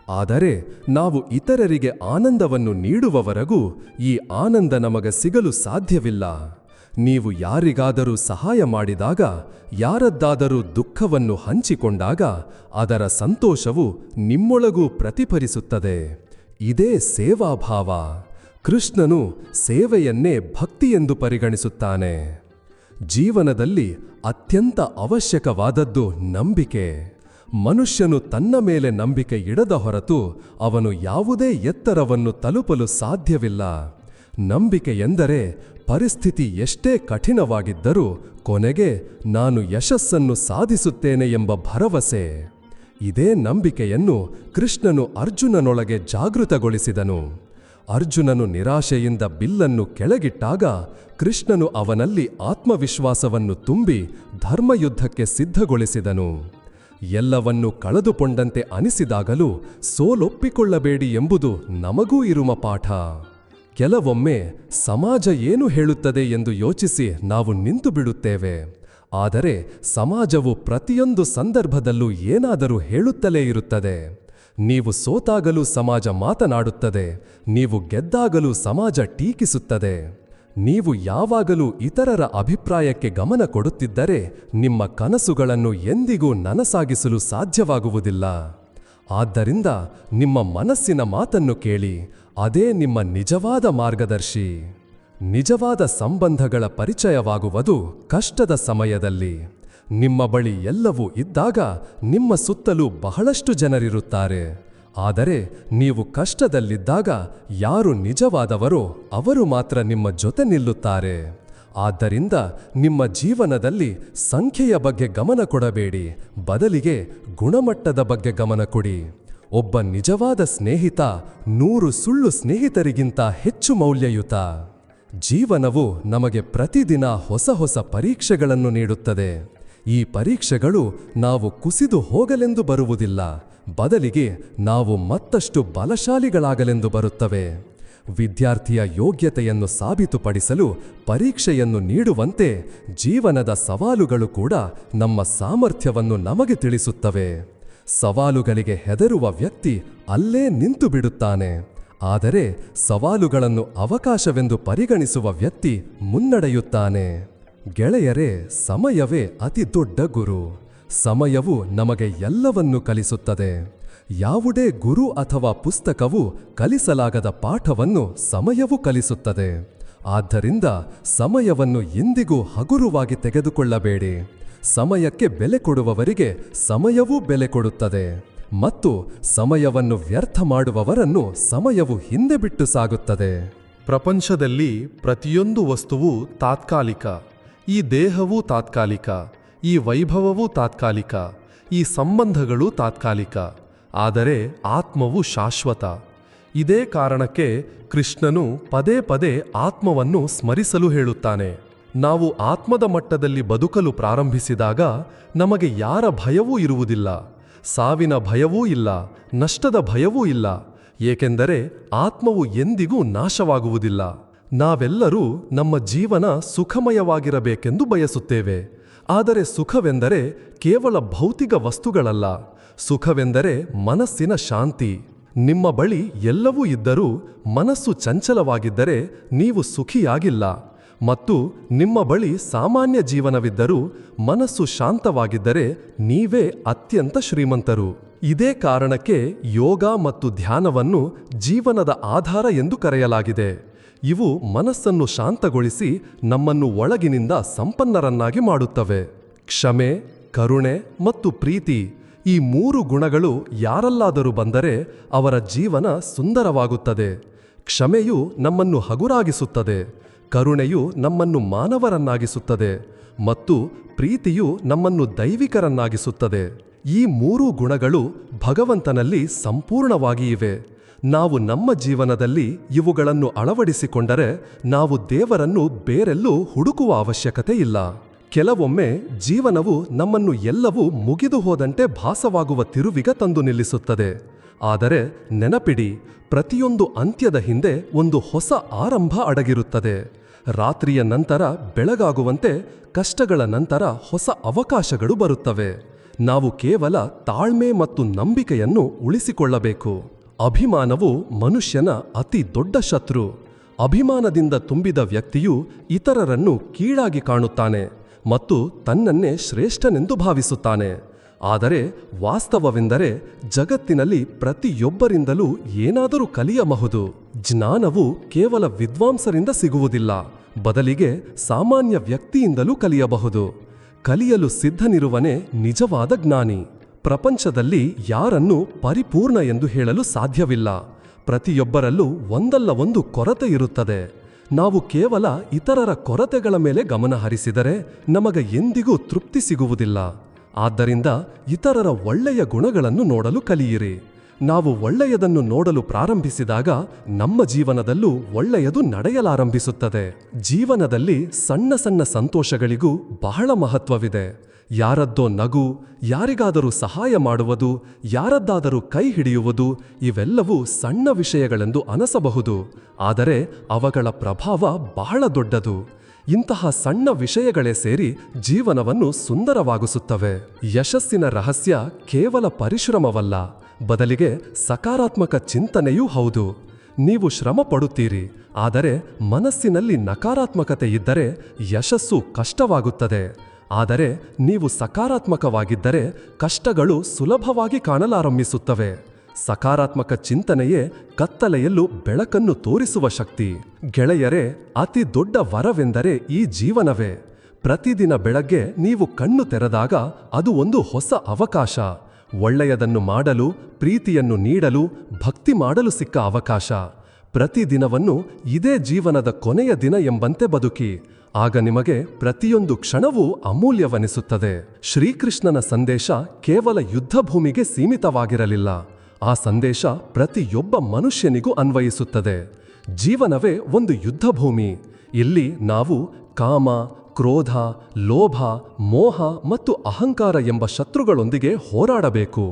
ಆದರೆ ನಾವು ಇತರರಿಗೆ ಆನಂದವನ್ನು ನೀಡುವವರೆಗೂ ಈ ಆನಂದ ನಮಗೆ ಸಿಗಲು ಸಾಧ್ಯವಿಲ್ಲ. ನೀವು ಯಾರಿಗಾದರೂ ಸಹಾಯ ಮಾಡಿದಾಗ, ಯಾರದ್ದಾದರೂ ದುಃಖವನ್ನು ಹಂಚಿಕೊಂಡಾಗ ಅದರ ಸಂತೋಷವು ನಿಮ್ಮೊಳಗೂ ಪ್ರತಿಫಲಿಸುತ್ತದೆ. ಇದೇ ಸೇವಾಭಾವ. ಕೃಷ್ಣನು ಸೇವೆಯನ್ನೇ ಭಕ್ತಿಯೆಂದು ಪರಿಗಣಿಸುತ್ತಾನೆ. ಜೀವನದಲ್ಲಿ ಅತ್ಯಂತ ಅವಶ್ಯಕವಾದದ್ದು ನಂಬಿಕೆ. ಮನುಷ್ಯನು ತನ್ನ ಮೇಲೆ ನಂಬಿಕೆ ಇಡದ ಹೊರತು ಅವನು ಯಾವುದೇ ಎತ್ತರವನ್ನು ತಲುಪಲು ಸಾಧ್ಯವಿಲ್ಲ. ನಂಬಿಕೆ ಎಂದರೆ ಪರಿಸ್ಥಿತಿ ಎಷ್ಟೇ ಕಠಿಣವಾಗಿದ್ದರೂ ಕೊನೆಗೆ ನಾನು ಯಶಸ್ಸನ್ನು ಸಾಧಿಸುತ್ತೇನೆ ಎಂಬ ಭರವಸೆ. ಇದೇ ನಂಬಿಕೆಯನ್ನು ಕೃಷ್ಣನು ಅರ್ಜುನನೊಳಗೆ ಜಾಗೃತಗೊಳಿಸಿದನು. ಅರ್ಜುನನು ನಿರಾಶೆಯಿಂದ ಬಿಲ್ಲನ್ನು ಕೆಳಗಿಟ್ಟಾಗ ಕೃಷ್ಣನು ಅವನಲ್ಲಿ ಆತ್ಮವಿಶ್ವಾಸವನ್ನು ತುಂಬಿ ಧರ್ಮಯುದ್ಧಕ್ಕೆ ಸಿದ್ಧಗೊಳಿಸಿದನು. ಎಲ್ಲವನ್ನೂ ಕಳೆದುಕೊಂಡಂತೆ ಅನಿಸಿದಾಗಲೂ ಸೋಲೊಪ್ಪಿಕೊಳ್ಳಬೇಡಿ ಎಂಬುದು ನಮಗೂ ಇರುವ ಪಾಠ. ಕೆಲವೊಮ್ಮೆ ಸಮಾಜ ಏನು ಹೇಳುತ್ತದೆ ಎಂದು ಯೋಚಿಸಿ ನಾವು ನಿಂತು ಬಿಡುತ್ತೇವೆ. ಆದರೆ ಸಮಾಜವು ಪ್ರತಿಯೊಂದು ಸಂದರ್ಭದಲ್ಲೂ ಏನಾದರೂ ಹೇಳುತ್ತಲೇ ಇರುತ್ತದೆ. ನೀವು ಸೋತಾಗಲೂ ಸಮಾಜ ಮಾತನಾಡುತ್ತದೆ, ನೀವು ಗೆದ್ದಾಗಲೂ ಸಮಾಜ ಟೀಕಿಸುತ್ತದೆ. ನೀವು ಯಾವಾಗಲೂ ಇತರರ ಅಭಿಪ್ರಾಯಕ್ಕೆ ಗಮನ ಕೊಡುತ್ತಿದ್ದರೆ ನಿಮ್ಮ ಕನಸುಗಳನ್ನು ಎಂದಿಗೂ ನನಸಾಗಿಸಲು ಸಾಧ್ಯವಾಗುವುದಿಲ್ಲ. ಆದ್ದರಿಂದ ನಿಮ್ಮ ಮನಸ್ಸಿನ ಮಾತನ್ನು ಕೇಳಿ, ಅದೇ ನಿಮ್ಮ ನಿಜವಾದ ಮಾರ್ಗದರ್ಶಿ. ನಿಜವಾದ ಸಂಬಂಧಗಳ ಪರಿಚಯವಾಗುವುದು ಕಷ್ಟದ ಸಮಯದಲ್ಲಿ. ನಿಮ್ಮ ಬಳಿ ಎಲ್ಲವೂ ಇದ್ದಾಗ ನಿಮ್ಮ ಸುತ್ತಲೂ ಬಹಳಷ್ಟು ಜನರಿರುತ್ತಾರೆ. ಆದರೆ ನೀವು ಕಷ್ಟದಲ್ಲಿದ್ದಾಗ ಯಾರು ನಿಜವಾದವರೋ ಅವರು ಮಾತ್ರ ನಿಮ್ಮ ಜೊತೆ ನಿಲ್ಲುತ್ತಾರೆ. ಆದ್ದರಿಂದ ನಿಮ್ಮ ಜೀವನದಲ್ಲಿ ಸಂಖ್ಯೆಯ ಬಗ್ಗೆ ಗಮನ ಕೊಡಬೇಡಿ, ಬದಲಿಗೆ ಗುಣಮಟ್ಟದ ಬಗ್ಗೆ ಗಮನ ಕೊಡಿ. ಒಬ್ಬ ನಿಜವಾದ ಸ್ನೇಹಿತ 100 ಸುಳ್ಳು ಸ್ನೇಹಿತರಿಗಿಂತ ಹೆಚ್ಚು ಮೌಲ್ಯಯುತ. ಜೀವನವು ನಮಗೆ ಪ್ರತಿದಿನ ಹೊಸ ಹೊಸ ಪರೀಕ್ಷೆಗಳನ್ನು ನೀಡುತ್ತದೆ. ಈ ಪರೀಕ್ಷೆಗಳು ನಾವು ಕುಸಿದು ಹೋಗಲೆಂದು ಬರುವುದಿಲ್ಲ, ಬದಲಿಗೆ ನಾವು ಮತ್ತಷ್ಟು ಬಲಶಾಲಿಗಳಾಗಲೆಂದು ಬರುತ್ತವೆ. ವಿದ್ಯಾರ್ಥಿಯ ಯೋಗ್ಯತೆಯನ್ನು ಸಾಬೀತುಪಡಿಸಲು ಪರೀಕ್ಷೆಯನ್ನು ನೀಡುವಂತೆ ಜೀವನದ ಸವಾಲುಗಳು ಕೂಡ ನಮ್ಮ ಸಾಮರ್ಥ್ಯವನ್ನು ನಮಗೆ ತಿಳಿಸುತ್ತವೆ. ಸವಾಲುಗಳಿಗೆ ಹೆದರುವ ವ್ಯಕ್ತಿ ಅಲ್ಲೇ ನಿಂತು ಬಿಡುತ್ತಾನೆ. ಆದರೆ ಸವಾಲುಗಳನ್ನು ಅವಕಾಶವೆಂದು ಪರಿಗಣಿಸುವ ವ್ಯಕ್ತಿ ಮುನ್ನಡೆಯುತ್ತಾನೆ. ಗೆಳೆಯರೇ, ಸಮಯವೇ ಅತಿ ದೊಡ್ಡ ಗುರು. ಸಮಯವು ನಮಗೆ ಎಲ್ಲವನ್ನೂ ಕಲಿಸುತ್ತದೆ. ಯಾವುದೇ ಗುರು ಅಥವಾ ಪುಸ್ತಕವು ಕಲಿಸಲಾಗದ ಪಾಠವನ್ನು ಸಮಯವು ಕಲಿಸುತ್ತದೆ. ಆದ್ದರಿಂದ ಸಮಯವನ್ನು ಎಂದಿಗೂ ಹಗುರವಾಗಿ ತೆಗೆದುಕೊಳ್ಳಬೇಡಿ. ಸಮಯಕ್ಕೆ ಬೆಲೆ ಕೊಡುವವರಿಗೆ ಸಮಯವೂ ಬೆಲೆ ಕೊಡುತ್ತದೆ, ಮತ್ತು ಸಮಯವನ್ನು ವ್ಯರ್ಥ ಮಾಡುವವರನ್ನು ಸಮಯವು ಹಿಂದೆ ಬಿಟ್ಟು ಸಾಗುತ್ತದೆ. ಪ್ರಪಂಚದಲ್ಲಿ ಪ್ರತಿಯೊಂದು ವಸ್ತುವು ತಾತ್ಕಾಲಿಕ. ಈ ದೇಹವೂ ತಾತ್ಕಾಲಿಕ, ಈ ವೈಭವವೂ ತಾತ್ಕಾಲಿಕ, ಈ ಸಂಬಂಧಗಳು ತಾತ್ಕಾಲಿಕ. ಆದರೆ ಆತ್ಮವು ಶಾಶ್ವತ. ಇದೇ ಕಾರಣಕ್ಕೆ ಕೃಷ್ಣನು ಪದೇ ಪದೇ ಆತ್ಮವನ್ನು ಸ್ಮರಿಸಲು ಹೇಳುತ್ತಾನೆ. ನಾವು ಆತ್ಮದ ಮಟ್ಟದಲ್ಲಿ ಬದುಕಲು ಪ್ರಾರಂಭಿಸಿದಾಗ ನಮಗೆ ಯಾರ ಭಯವೂ ಇರುವುದಿಲ್ಲ. ಸಾವಿನ ಭಯವೂ ಇಲ್ಲ, ನಷ್ಟದ ಭಯವೂ ಇಲ್ಲ, ಏಕೆಂದರೆ ಆತ್ಮವು ಎಂದಿಗೂ ನಾಶವಾಗುವುದಿಲ್ಲ. ನಾವೆಲ್ಲರೂ ನಮ್ಮ ಜೀವನ ಸುಖಮಯವಾಗಿರಬೇಕೆಂದು ಬಯಸುತ್ತೇವೆ. ಆದರೆ ಸುಖವೆಂದರೆ ಕೇವಲ ಭೌತಿಕ ವಸ್ತುಗಳಲ್ಲ. ಸುಖವೆಂದರೆ ಮನಸ್ಸಿನ ಶಾಂತಿ. ನಿಮ್ಮ ಬಳಿ ಎಲ್ಲವೂ ಇದ್ದರೂ ಮನಸ್ಸು ಚಂಚಲವಾಗಿದ್ದರೆ ನೀವು ಸುಖಿಯಾಗಿಲ್ಲ, ಮತ್ತು ನಿಮ್ಮ ಬಳಿ ಸಾಮಾನ್ಯ ಜೀವನವಿದ್ದರೂ ಮನಸ್ಸು ಶಾಂತವಾಗಿದ್ದರೆ ನೀವೇ ಅತ್ಯಂತ ಶ್ರೀಮಂತರು. ಇದೇ ಕಾರಣಕ್ಕೆ ಯೋಗ ಮತ್ತು ಧ್ಯಾನವನ್ನು ಜೀವನದ ಆಧಾರ ಎಂದು ಕರೆಯಲಾಗಿದೆ. ಇವು ಮನಸ್ಸನ್ನು ಶಾಂತಗೊಳಿಸಿ ನಮ್ಮನ್ನು ಒಳಗಿನಿಂದ ಸಂಪನ್ನರನ್ನಾಗಿ ಮಾಡುತ್ತವೆ. ಕ್ಷಮೆ, ಕರುಣೆ ಮತ್ತು ಪ್ರೀತಿ, ಈ 3 ಗುಣಗಳು ಯಾರಲ್ಲಾದರೂ ಬಂದರೆ ಅವರ ಜೀವನ ಸುಂದರವಾಗುತ್ತದೆ. ಕ್ಷಮೆಯು ನಮ್ಮನ್ನು ಹಗುರಾಗಿಸುತ್ತದೆ, ಕರುಣೆಯು ನಮ್ಮನ್ನು ಮಾನವರನ್ನಾಗಿಸುತ್ತದೆ, ಮತ್ತು ಪ್ರೀತಿಯು ನಮ್ಮನ್ನು ದೈವಿಕರನ್ನಾಗಿಸುತ್ತದೆ. ಈ 3 ಗುಣಗಳು ಭಗವಂತನಲ್ಲಿ ಸಂಪೂರ್ಣವಾಗಿ ಇವೆ. ನಾವು ನಮ್ಮ ಜೀವನದಲ್ಲಿ ಇವುಗಳನ್ನು ಅಳವಡಿಸಿಕೊಂಡರೆ ನಾವು ದೇವರನ್ನು ಬೇರೆಲ್ಲೂ ಹುಡುಕುವ ಅವಶ್ಯಕತೆ ಇಲ್ಲ. ಕೆಲವೊಮ್ಮೆ ಜೀವನವು ನಮ್ಮನ್ನು ಎಲ್ಲವೂ ಮುಗಿದು ಹೋದಂತೆ ಭಾಸವಾಗುವ ತಿರುವಿಗ ತಂದು ನಿಲ್ಲಿಸುತ್ತದೆ. ಆದರೆ ನೆನಪಿಡಿ, ಪ್ರತಿಯೊಂದು ಅಂತ್ಯದ ಹಿಂದೆ ಒಂದು ಹೊಸ ಆರಂಭ ಅಡಗಿರುತ್ತದೆ. ರಾತ್ರಿಯ ನಂತರ ಬೆಳಗಾಗುವಂತೆ ಕಷ್ಟಗಳ ನಂತರ ಹೊಸ ಅವಕಾಶಗಳು ಬರುತ್ತವೆ. ನಾವು ಕೇವಲ ತಾಳ್ಮೆ ಮತ್ತು ನಂಬಿಕೆಯನ್ನು ಉಳಿಸಿಕೊಳ್ಳಬೇಕು. ಅಭಿಮಾನವು ಮನುಷ್ಯನ ಅತಿ ದೊಡ್ಡ ಶತ್ರು. ಅಭಿಮಾನದಿಂದ ತುಂಬಿದ ವ್ಯಕ್ತಿಯು ಇತರರನ್ನು ಕೀಳಾಗಿ ಕಾಣುತ್ತಾನೆ ಮತ್ತು ತನ್ನನ್ನೇ ಶ್ರೇಷ್ಠನೆಂದು ಭಾವಿಸುತ್ತಾನೆ. ಆದರೆ ವಾಸ್ತವವೆಂದರೆ ಜಗತ್ತಿನಲ್ಲಿ ಪ್ರತಿಯೊಬ್ಬರಿಂದಲೂ ಏನಾದರೂ ಕಲಿಯಬಹುದು. ಜ್ಞಾನವು ಕೇವಲ ವಿದ್ವಾಂಸರಿಂದ ಸಿಗುವುದಿಲ್ಲ, ಬದಲಿಗೆ ಸಾಮಾನ್ಯ ವ್ಯಕ್ತಿಯಿಂದಲೂ ಕಲಿಯಬಹುದು. ಕಲಿಯಲು ಸಿದ್ಧನಿರುವನೇ ನಿಜವಾದ ಜ್ಞಾನಿ. ಪ್ರಪಂಚದಲ್ಲಿ ಯಾರನ್ನೂ ಪರಿಪೂರ್ಣ ಎಂದು ಹೇಳಲು ಸಾಧ್ಯವಿಲ್ಲ. ಪ್ರತಿಯೊಬ್ಬರಲ್ಲೂ ಒಂದಲ್ಲ ಒಂದು ಕೊರತೆ ಇರುತ್ತದೆ. ನಾವು ಕೇವಲ ಇತರರ ಕೊರತೆಗಳ ಮೇಲೆ ಗಮನ ಹರಿಸಿದರೆ ನಮಗೆ ಎಂದಿಗೂ ತೃಪ್ತಿ ಸಿಗುವುದಿಲ್ಲ. ಆದ್ದರಿಂದ ಇತರರ ಒಳ್ಳೆಯ ಗುಣಗಳನ್ನು ನೋಡಲು ಕಲಿಯಿರಿ. ನಾವು ಒಳ್ಳೆಯದನ್ನು ನೋಡಲು ಪ್ರಾರಂಭಿಸಿದಾಗ ನಮ್ಮ ಜೀವನದಲ್ಲೂ ಒಳ್ಳೆಯದು ನಡೆಯಲಾರಂಭಿಸುತ್ತದೆ. ಜೀವನದಲ್ಲಿ ಸಣ್ಣ ಸಣ್ಣ ಸಂತೋಷಗಳಿಗೂ ಬಹಳ ಮಹತ್ವವಿದೆ. ಯಾರದ್ದೋ ನಗು, ಯಾರಿಗಾದರೂ ಸಹಾಯ ಮಾಡುವುದು, ಯಾರದ್ದಾದರೂ ಕೈ ಹಿಡಿಯುವುದು, ಇವೆಲ್ಲವೂ ಸಣ್ಣ ವಿಷಯಗಳೆಂದು ಅನಿಸಬಹುದು, ಆದರೆ ಅವುಗಳ ಪ್ರಭಾವ ಬಹಳ ದೊಡ್ಡದು. ಇಂತಹ ಸಣ್ಣ ವಿಷಯಗಳೇ ಸೇರಿ ಜೀವನವನ್ನು ಸುಂದರವಾಗಿಸುತ್ತವೆ. ಯಶಸ್ಸಿನ ರಹಸ್ಯ ಕೇವಲ ಪರಿಶ್ರಮವಲ್ಲ, ಬದಲಿಗೆ ಸಕಾರಾತ್ಮಕ ಚಿಂತನೆಯೂ ಹೌದು. ನೀವು ಶ್ರಮ ಪಡುತ್ತೀರಿ, ಆದರೆ ಮನಸ್ಸಿನಲ್ಲಿ ನಕಾರಾತ್ಮಕತೆ ಇದ್ದರೆ ಯಶಸ್ಸು ಕಷ್ಟವಾಗುತ್ತದೆ. ಆದರೆ ನೀವು ಸಕಾರಾತ್ಮಕವಾಗಿದ್ದರೆ ಕಷ್ಟಗಳು ಸುಲಭವಾಗಿ ಕಾಣಲಾರಂಭಿಸುತ್ತವೆ. ಸಕಾರಾತ್ಮಕ ಚಿಂತನೆಯೇ ಕತ್ತಲೆಯಲ್ಲೂ ಬೆಳಕನ್ನು ತೋರಿಸುವ ಶಕ್ತಿ. ಗೆಳೆಯರೇ, ಅತಿ ದೊಡ್ಡ ವರವೆಂದರೆ ಈ ಜೀವನವೇ. ಪ್ರತಿದಿನ ಬೆಳಗ್ಗೆ ನೀವು ಕಣ್ಣು ತೆರೆದಾಗ ಅದು ಒಂದು ಹೊಸ ಅವಕಾಶ. ಒಳ್ಳೆಯದನ್ನು ಮಾಡಲು, ಪ್ರೀತಿಯನ್ನು ನೀಡಲು, ಭಕ್ತಿ ಮಾಡಲು ಸಿಕ್ಕ ಅವಕಾಶ. ಪ್ರತಿದಿನವನ್ನು ಇದೇ ಜೀವನದ ಕೊನೆಯ ದಿನ ಎಂಬಂತೆ ಬದುಕಿ. ಆಗ ನಿಮಗೆ ಪ್ರತಿಯೊಂದು ಕ್ಷಣವೂ ಅಮೂಲ್ಯವನಿಸುತ್ತದೆ. ಶ್ರೀಕೃಷ್ಣನ ಸಂದೇಶ ಕೇವಲ ಯುದ್ಧಭೂಮಿಗೆ ಸೀಮಿತವಾಗಿರಲಿಲ್ಲ. ಆ ಸಂದೇಶ ಪ್ರತಿಯೊಬ್ಬ ಮನುಷ್ಯನಿಗೂ ಅನ್ವಯಿಸುತ್ತದೆ. ಜೀವನವೇ ಒಂದು ಯುದ್ಧಭೂಮಿ. ಇಲ್ಲಿ ನಾವು ಕಾಮ, ಕ್ರೋಧ, ಲೋಭ, ಮೋಹ ಮತ್ತು ಅಹಂಕಾರ ಎಂಬ ಶತ್ರುಗಳೊಂದಿಗೆ ಹೋರಾಡಬೇಕು.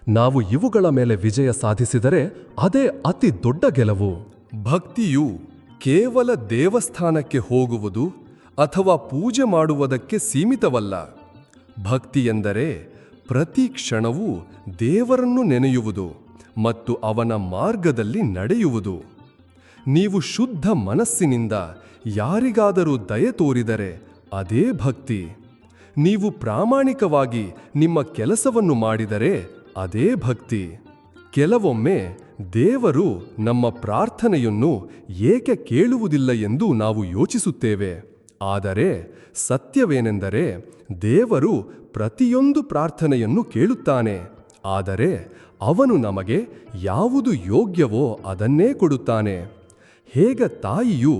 ನಾವು ಇವುಗಳ ಮೇಲೆ ವಿಜಯ ಸಾಧಿಸಿದರೆ ಅದೇ ಅತಿ ದೊಡ್ಡ ಗೆಲುವು. ಭಕ್ತಿಯು ಕೇವಲ ದೇವಸ್ಥಾನಕ್ಕೆ ಹೋಗುವುದು ಅಥವಾ ಪೂಜೆ ಮಾಡುವುದಕ್ಕೆ ಸೀಮಿತವಲ್ಲ. ಭಕ್ತಿ ಎಂದರೆ ಪ್ರತಿ ಕ್ಷಣವೂ ದೇವರನ್ನು ನೆನೆಯುವುದು ಮತ್ತು ಅವನ ಮಾರ್ಗದಲ್ಲಿ ನಡೆಯುವುದು. ನೀವು ಶುದ್ಧ ಮನಸ್ಸಿನಿಂದ ಯಾರಿಗಾದರೂ ದಯೆ ತೋರಿದರೆ ಅದೇ ಭಕ್ತಿ. ನೀವು ಪ್ರಾಮಾಣಿಕವಾಗಿ ನಿಮ್ಮ ಕೆಲಸವನ್ನು ಮಾಡಿದರೆ ಅದೇ ಭಕ್ತಿ. ಕೆಲವೊಮ್ಮೆ ದೇವರು ನಮ್ಮ ಪ್ರಾರ್ಥನೆಯನ್ನು ಏಕೆ ಕೇಳುವುದಿಲ್ಲ ಎಂದು ನಾವು ಯೋಚಿಸುತ್ತೇವೆ. ಆದರೆ ಸತ್ಯವೇನೆಂದರೆ ದೇವರು ಪ್ರತಿಯೊಂದು ಪ್ರಾರ್ಥನೆಯನ್ನು ಕೇಳುತ್ತಾನೆ. ಆದರೆ ಅವನು ನಮಗೆ ಯಾವುದು ಯೋಗ್ಯವೋ ಅದನ್ನೇ ಕೊಡುತ್ತಾನೆ. ಹೇಗೆ ತಾಯಿಯು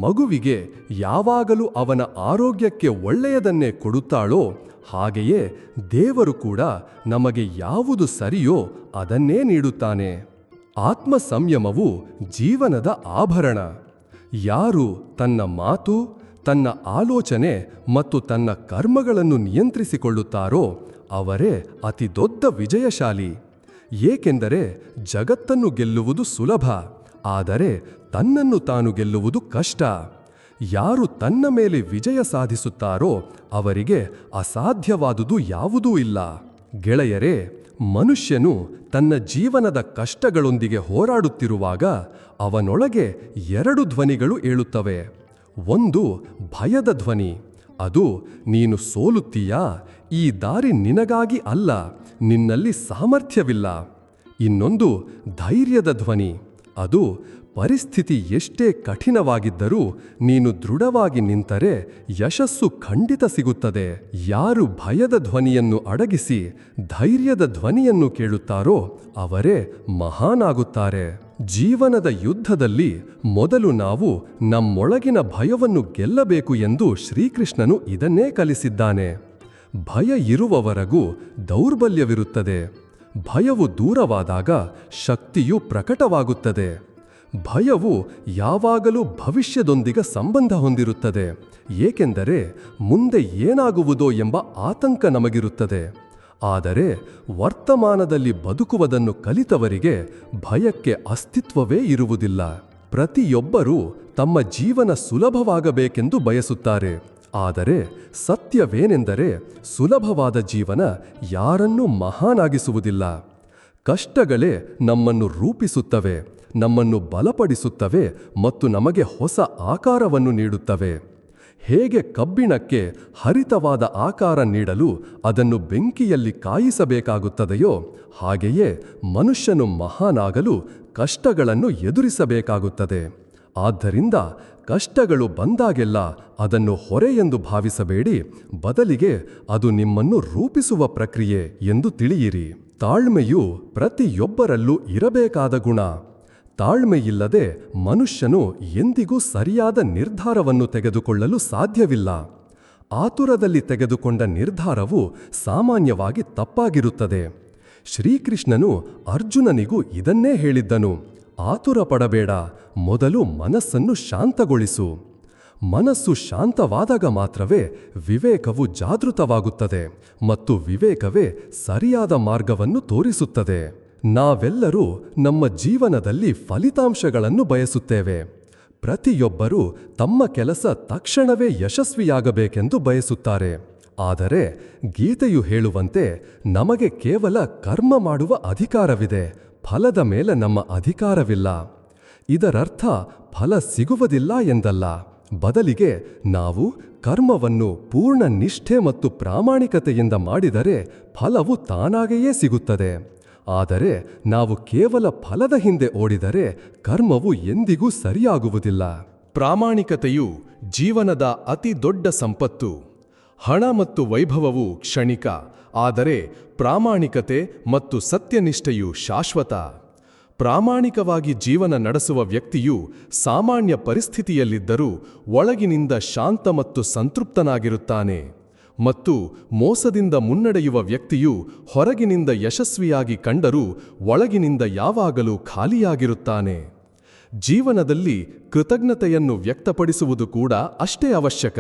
ಮಗುವಿಗೆ ಯಾವಾಗಲೂ ಅವನ ಆರೋಗ್ಯಕ್ಕೆ ಒಳ್ಳೆಯದನ್ನೇ ಕೊಡುತ್ತಾಳೋ, ಹಾಗೆಯೇ ದೇವರು ಕೂಡ ನಮಗೆ ಯಾವುದು ಸರಿಯೋ ಅದನ್ನೇ ನೀಡುತ್ತಾನೆ. ಆತ್ಮ ಸಂಯಮವು ಜೀವನದ ಆಭರಣ. ಯಾರು ತನ್ನ ಮಾತು, ತನ್ನ ಆಲೋಚನೆ ಮತ್ತು ತನ್ನ ಕರ್ಮಗಳನ್ನು ನಿಯಂತ್ರಿಸಿಕೊಳ್ಳುತ್ತಾರೋ ಅವರೇ ಅತಿ ದೊಡ್ಡ ವಿಜಯಶಾಲಿ. ಏಕೆಂದರೆ ಜಗತ್ತನ್ನು ಗೆಲ್ಲುವುದು ಸುಲಭ, ಆದರೆ ತನ್ನನ್ನು ತಾನು ಗೆಲ್ಲುವುದು ಕಷ್ಟ. ಯಾರು ತನ್ನ ಮೇಲೆ ವಿಜಯ ಸಾಧಿಸುತ್ತಾರೋ ಅವರಿಗೆ ಅಸಾಧ್ಯವಾದುದು ಯಾವುದೂ ಇಲ್ಲ. ಗೆಳೆಯರೇ, ಮನುಷ್ಯನು ತನ್ನ ಜೀವನದ ಕಷ್ಟಗಳೊಂದಿಗೆ ಹೋರಾಡುತ್ತಿರುವಾಗ ಅವನೊಳಗೆ 2 ಧ್ವನಿಗಳು ಏಳುತ್ತವೆ. ಒಂದು ಭಯದ ಧ್ವನಿ, ಅದು ನೀನು ಸೋಲುತ್ತೀಯಾ, ಈ ದಾರಿ ನಿನಗಾಗಿ ಅಲ್ಲ, ನಿನ್ನಲ್ಲಿ ಸಾಮರ್ಥ್ಯವಿಲ್ಲ. ಇನ್ನೊಂದು ಧೈರ್ಯದ ಧ್ವನಿ, ಅದು ಪರಿಸ್ಥಿತಿ ಎಷ್ಟೇ ಕಠಿಣವಾಗಿದ್ದರೂ ನೀನು ದೃಢವಾಗಿ ನಿಂತರೆ ಯಶಸ್ಸು ಖಂಡಿತ ಸಿಗುತ್ತದೆ. ಯಾರು ಭಯದ ಧ್ವನಿಯನ್ನು ಅಡಗಿಸಿ ಧೈರ್ಯದ ಧ್ವನಿಯನ್ನು ಕೇಳುತ್ತಾರೋ ಅವರೇ ಮಹಾನಾಗುತ್ತಾರೆ. ಜೀವನದ ಯುದ್ಧದಲ್ಲಿ ಮೊದಲು ನಾವು ನಮ್ಮೊಳಗಿನ ಭಯವನ್ನು ಗೆಲ್ಲಬೇಕು ಎಂದು ಶ್ರೀಕೃಷ್ಣನು ಇದನ್ನೇ ಕಲಿಸಿದ್ದಾನೆ. ಭಯ ಇರುವವರೆಗೂ ದೌರ್ಬಲ್ಯವಿರುತ್ತದೆ. ಭಯವು ದೂರವಾದಾಗ ಶಕ್ತಿಯು ಪ್ರಕಟವಾಗುತ್ತದೆ. ಭಯವು ಯಾವಾಗಲೂ ಭವಿಷ್ಯದೊಂದಿಗೆ ಸಂಬಂಧ ಹೊಂದಿರುತ್ತದೆ. ಏಕೆಂದರೆ ಮುಂದೆ ಏನಾಗುವುದೋ ಎಂಬ ಆತಂಕ ನಮಗಿರುತ್ತದೆ. ಆದರೆ ವರ್ತಮಾನದಲ್ಲಿ ಬದುಕುವುದನ್ನು ಕಲಿತವರಿಗೆ ಭಯಕ್ಕೆ ಅಸ್ತಿತ್ವವೇ ಇರುವುದಿಲ್ಲ. ಪ್ರತಿಯೊಬ್ಬರೂ ತಮ್ಮ ಜೀವನ ಸುಲಭವಾಗಬೇಕೆಂದು ಬಯಸುತ್ತಾರೆ. ಆದರೆ ಸತ್ಯವೇನೆಂದರೆ ಸುಲಭವಾದ ಜೀವನ ಯಾರನ್ನೂ ಮಹಾನಾಗಿಸುವುದಿಲ್ಲ. ಕಷ್ಟಗಳೇ ನಮ್ಮನ್ನು ರೂಪಿಸುತ್ತವೆ, ನಮ್ಮನ್ನು ಬಲಪಡಿಸುತ್ತವೆ ಮತ್ತು ನಮಗೆ ಹೊಸ ಆಕಾರವನ್ನು ನೀಡುತ್ತವೆ. ಹೇಗೆ ಕಬ್ಬಿಣಕ್ಕೆ ಹರಿತವಾದ ಆಕಾರ ನೀಡಲು ಅದನ್ನು ಬೆಂಕಿಯಲ್ಲಿ ಕಾಯಿಸಬೇಕಾಗುತ್ತದೆಯೋ, ಹಾಗೆಯೇ ಮನುಷ್ಯನು ಮಹಾನಾಗಲು ಕಷ್ಟಗಳನ್ನು ಎದುರಿಸಬೇಕಾಗುತ್ತದೆ. ಆದ್ದರಿಂದ ಕಷ್ಟಗಳು ಬಂದಾಗೆಲ್ಲ ಅದನ್ನು ಹೊರೆ ಎಂದು ಭಾವಿಸಬೇಡಿ, ಬದಲಿಗೆ ಅದು ನಿಮ್ಮನ್ನು ರೂಪಿಸುವ ಪ್ರಕ್ರಿಯೆ ಎಂದು ತಿಳಿಯಿರಿ. ತಾಳ್ಮೆಯು ಪ್ರತಿಯೊಬ್ಬರಲ್ಲೂ ಇರಬೇಕಾದ ಗುಣ. ತಾಳ್ಮೆಯಿಲ್ಲದೆ ಮನುಷ್ಯನು ಎಂದಿಗೂ ಸರಿಯಾದ ನಿರ್ಧಾರವನ್ನು ತೆಗೆದುಕೊಳ್ಳಲು ಸಾಧ್ಯವಿಲ್ಲ. ಆತುರದಲ್ಲಿ ತೆಗೆದುಕೊಂಡ ನಿರ್ಧಾರವು ಸಾಮಾನ್ಯವಾಗಿ ತಪ್ಪಾಗಿರುತ್ತದೆ. ಶ್ರೀಕೃಷ್ಣನು ಅರ್ಜುನನಿಗೂ ಇದನ್ನೇ ಹೇಳಿದ್ದನು. ಆತುರ ಪಡಬೇಡ, ಮೊದಲು ಮನಸ್ಸನ್ನು ಶಾಂತಗೊಳಿಸು. ಮನಸ್ಸು ಶಾಂತವಾದಾಗ ಮಾತ್ರವೇ ವಿವೇಕವು ಜಾಗೃತವಾಗುತ್ತದೆ ಮತ್ತು ವಿವೇಕವೇ ಸರಿಯಾದ ಮಾರ್ಗವನ್ನು ತೋರಿಸುತ್ತದೆ. ನಾವೆಲ್ಲರೂ ನಮ್ಮ ಜೀವನದಲ್ಲಿ ಫಲಿತಾಂಶಗಳನ್ನು ಬಯಸುತ್ತೇವೆ. ಪ್ರತಿಯೊಬ್ಬರೂ ತಮ್ಮ ಕೆಲಸ ತಕ್ಷಣವೇ ಯಶಸ್ವಿಯಾಗಬೇಕೆಂದು ಬಯಸುತ್ತಾರೆ. ಆದರೆ ಗೀತೆಯು ಹೇಳುವಂತೆ ನಮಗೆ ಕೇವಲ ಕರ್ಮ ಮಾಡುವ ಅಧಿಕಾರವಿದೆ, ಫಲದ ಮೇಲೆ ನಮ್ಮ ಅಧಿಕಾರವಿಲ್ಲ. ಇದರರ್ಥ ಫಲ ಸಿಗುವುದಿಲ್ಲ ಎಂದಲ್ಲ. ಬದಲಿಗೆ ನಾವು ಕರ್ಮವನ್ನು ಪೂರ್ಣ ನಿಷ್ಠೆ ಮತ್ತು ಪ್ರಾಮಾಣಿಕತೆಯಿಂದ ಮಾಡಿದರೆ ಫಲವು ತಾನಾಗಿಯೇ ಸಿಗುತ್ತದೆ. ಆದರೆ ನಾವು ಕೇವಲ ಫಲದ ಹಿಂದೆ ಓಡಿದರೆ ಕರ್ಮವು ಎಂದಿಗೂ ಸರಿಯಾಗುವುದಿಲ್ಲ. ಪ್ರಾಮಾಣಿಕತೆಯು ಜೀವನದ ಅತಿ ದೊಡ್ಡ ಸಂಪತ್ತು. ಹಣ ಮತ್ತು ವೈಭವವು ಕ್ಷಣಿಕ, ಆದರೆ ಪ್ರಾಮಾಣಿಕತೆ ಮತ್ತು ಸತ್ಯನಿಷ್ಠೆಯು ಶಾಶ್ವತ. ಪ್ರಾಮಾಣಿಕವಾಗಿ ಜೀವನ ನಡೆಸುವ ವ್ಯಕ್ತಿಯು ಸಾಮಾನ್ಯ ಪರಿಸ್ಥಿತಿಯಲ್ಲಿದ್ದರೂ ಒಳಗಿನಿಂದ ಶಾಂತ ಮತ್ತು ಸಂತೃಪ್ತನಾಗಿರುತ್ತಾನೆ. ಮತ್ತು ಮೋಸದಿಂದ ಮುನ್ನಡೆಯುವ ವ್ಯಕ್ತಿಯು ಹೊರಗಿನಿಂದ ಯಶಸ್ವಿಯಾಗಿ ಕಂಡರೂ ಒಳಗಿನಿಂದ ಯಾವಾಗಲೂ ಖಾಲಿಯಾಗಿರುತ್ತಾನೆ. ಜೀವನದಲ್ಲಿ ಕೃತಜ್ಞತೆಯನ್ನು ವ್ಯಕ್ತಪಡಿಸುವುದು ಕೂಡ ಅಷ್ಟೇ ಅವಶ್ಯಕ.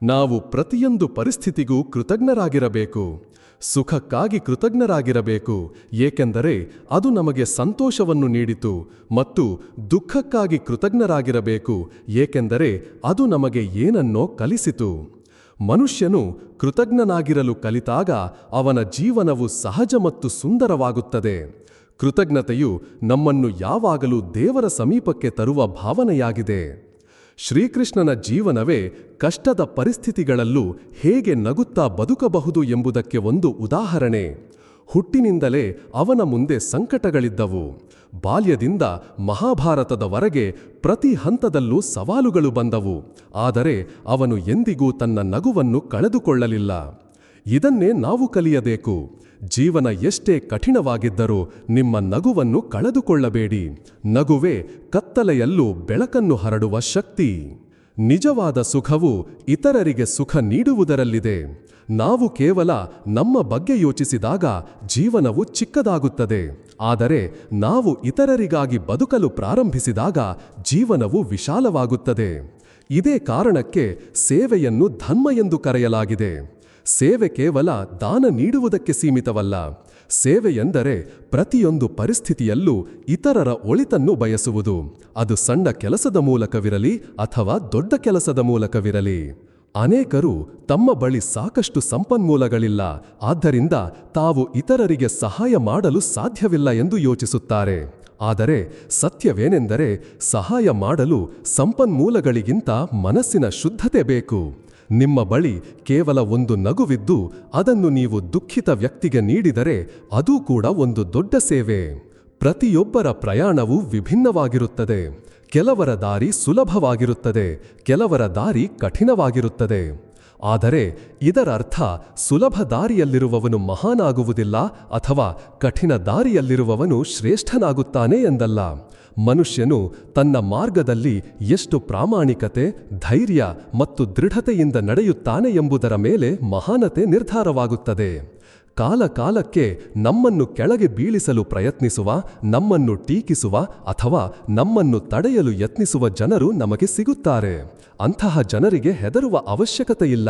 ನಾವು ಪ್ರತಿಯೊಂದು ಪರಿಸ್ಥಿತಿಗೂ ಕೃತಜ್ಞರಾಗಿರಬೇಕು. ಸುಖಕ್ಕಾಗಿ ಕೃತಜ್ಞರಾಗಿರಬೇಕು, ಏಕೆಂದರೆ ಅದು ನಮಗೆ ಸಂತೋಷವನ್ನು ನೀಡಿತು, ಮತ್ತು ದುಃಖಕ್ಕಾಗಿ ಕೃತಜ್ಞರಾಗಿರಬೇಕು, ಏಕೆಂದರೆ ಅದು ನಮಗೆ ಏನನ್ನೋ ಕಲಿಸಿತು. ಮನುಷ್ಯನು ಕೃತಜ್ಞನಾಗಿರಲು ಕಲಿತಾಗ ಅವನ ಜೀವನವು ಸಹಜ ಮತ್ತು ಸುಂದರವಾಗುತ್ತದೆ. ಕೃತಜ್ಞತೆಯು ನಮ್ಮನ್ನು ಯಾವಾಗಲೂ ದೇವರ ಸಮೀಪಕ್ಕೆ ತರುವ ಭಾವನೆಯಾಗಿದೆ. ಶ್ರೀಕೃಷ್ಣನ ಜೀವನವೇ ಕಷ್ಟದ ಪರಿಸ್ಥಿತಿಗಳಲ್ಲೂ ಹೇಗೆ ನಗುತ್ತಾ ಬದುಕಬಹುದು ಎಂಬುದಕ್ಕೆ ಒಂದು ಉದಾಹರಣೆ. ಹುಟ್ಟಿನಿಂದಲೇ ಅವನ ಮುಂದೆ ಸಂಕಟಗಳಿದ್ದವು. ಬಾಲ್ಯದಿಂದ ಮಹಾಭಾರತದವರೆಗೆ ಪ್ರತಿ ಹಂತದಲ್ಲೂ ಸವಾಲುಗಳು ಬಂದವು. ಆದರೆ ಅವನು ಎಂದಿಗೂ ತನ್ನ ನಗುವನ್ನು ಕಳೆದುಕೊಳ್ಳಲಿಲ್ಲ. ಇದನ್ನೇ ನಾವು ಕಲಿಯಬೇಕು. ಜೀವನ ಎಷ್ಟೇ ಕಠಿಣವಾಗಿದ್ದರೂ ನಿಮ್ಮ ನಗುವನ್ನು ಕಳೆದುಕೊಳ್ಳಬೇಡಿ. ನಗುವೇ ಕತ್ತಲೆಯಲ್ಲೂ ಬೆಳಕನ್ನು ಹರಡುವ ಶಕ್ತಿ. ನಿಜವಾದ ಸುಖವು ಇತರರಿಗೆ ಸುಖ ನೀಡುವುದರಲ್ಲಿದೆ. ನಾವು ಕೇವಲ ನಮ್ಮ ಬಗ್ಗೆ ಯೋಚಿಸಿದಾಗ ಜೀವನವು ಚಿಕ್ಕದಾಗುತ್ತದೆ. ಆದರೆ ನಾವು ಇತರರಿಗಾಗಿ ಬದುಕಲು ಪ್ರಾರಂಭಿಸಿದಾಗ ಜೀವನವು ವಿಶಾಲವಾಗುತ್ತದೆ. ಇದೇ ಕಾರಣಕ್ಕೆ ಸೇವೆಯನ್ನು ಧರ್ಮ ಎಂದು ಕರೆಯಲಾಗಿದೆ. ಸೇವೆ ಕೇವಲ ದಾನ ನೀಡುವುದಕ್ಕೆ ಸೀಮಿತವಲ್ಲ. ಸೇವೆ ಎಂದರೆ ಪ್ರತಿಯೊಂದು ಪರಿಸ್ಥಿತಿಯಲ್ಲೂ ಇತರರ ಒಳಿತನ್ನು ಬಯಸುವುದು. ಅದು ಸಣ್ಣ ಕೆಲಸದ ಮೂಲಕವಿರಲಿ ಅಥವಾ ದೊಡ್ಡ ಕೆಲಸದ ಮೂಲಕವಿರಲಿ. ಅನೇಕರು ತಮ್ಮ ಬಳಿ ಸಾಕಷ್ಟು ಸಂಪನ್ಮೂಲಗಳಿಲ್ಲ, ಆದ್ದರಿಂದ ತಾವು ಇತರರಿಗೆ ಸಹಾಯ ಮಾಡಲು ಸಾಧ್ಯವಿಲ್ಲ ಎಂದು ಯೋಚಿಸುತ್ತಾರೆ. ಆದರೆ ಸತ್ಯವೇನೆಂದರೆ, ಸಹಾಯ ಮಾಡಲು ಸಂಪನ್ಮೂಲಗಳಿಗಿಂತ ಮನಸ್ಸಿನ ಶುದ್ಧತೆ ಬೇಕು. ನಿಮ್ಮ ಬಳಿ ಕೇವಲ ಒಂದು ನಗುವಿದ್ದು ಅದನ್ನು ನೀವು ದುಃಖಿತ ವ್ಯಕ್ತಿಗೆ ನೀಡಿದರೆ ಅದೂ ಕೂಡ ಒಂದು ದೊಡ್ಡ ಸೇವೆ. ಪ್ರತಿಯೊಬ್ಬರ ಪ್ರಯಾಣವೂ ವಿಭಿನ್ನವಾಗಿರುತ್ತದೆ. ಕೆಲವರ ದಾರಿ ಸುಲಭವಾಗಿರುತ್ತದೆ, ಕೆಲವರ ದಾರಿ ಕಠಿಣವಾಗಿರುತ್ತದೆ. ಆದರೆ ಇದರರ್ಥ ಸುಲಭ ದಾರಿಯಲ್ಲಿರುವವನು ಮಹಾನಾಗುವುದಿಲ್ಲ ಅಥವಾ ಕಠಿಣ ದಾರಿಯಲ್ಲಿರುವವನು ಶ್ರೇಷ್ಠನಾಗುತ್ತಾನೆ ಎಂದಲ್ಲ. ಮನುಷ್ಯನು ತನ್ನ ಮಾರ್ಗದಲ್ಲಿ ಎಷ್ಟು ಪ್ರಾಮಾಣಿಕತೆ, ಧೈರ್ಯ ಮತ್ತು ದೃಢತೆಯಿಂದ ನಡೆಯುತ್ತಾನೆ ಎಂಬುದರ ಮೇಲೆ ಮಹಾನತೆ ನಿರ್ಧಾರವಾಗುತ್ತದೆ. ಕಾಲಕಾಲಕ್ಕೆ ನಮ್ಮನ್ನು ಕೆಳಗೆ ಬೀಳಿಸಲು ಪ್ರಯತ್ನಿಸುವ, ನಮ್ಮನ್ನು ಟೀಕಿಸುವ ಅಥವಾ ನಮ್ಮನ್ನು ತಡೆಯಲು ಯತ್ನಿಸುವ ಜನರು ನಮಗೆ ಸಿಗುತ್ತಾರೆ. ಅಂತಹ ಜನರಿಗೆ ಹೆದರುವ ಅವಶ್ಯಕತೆಯಿಲ್ಲ.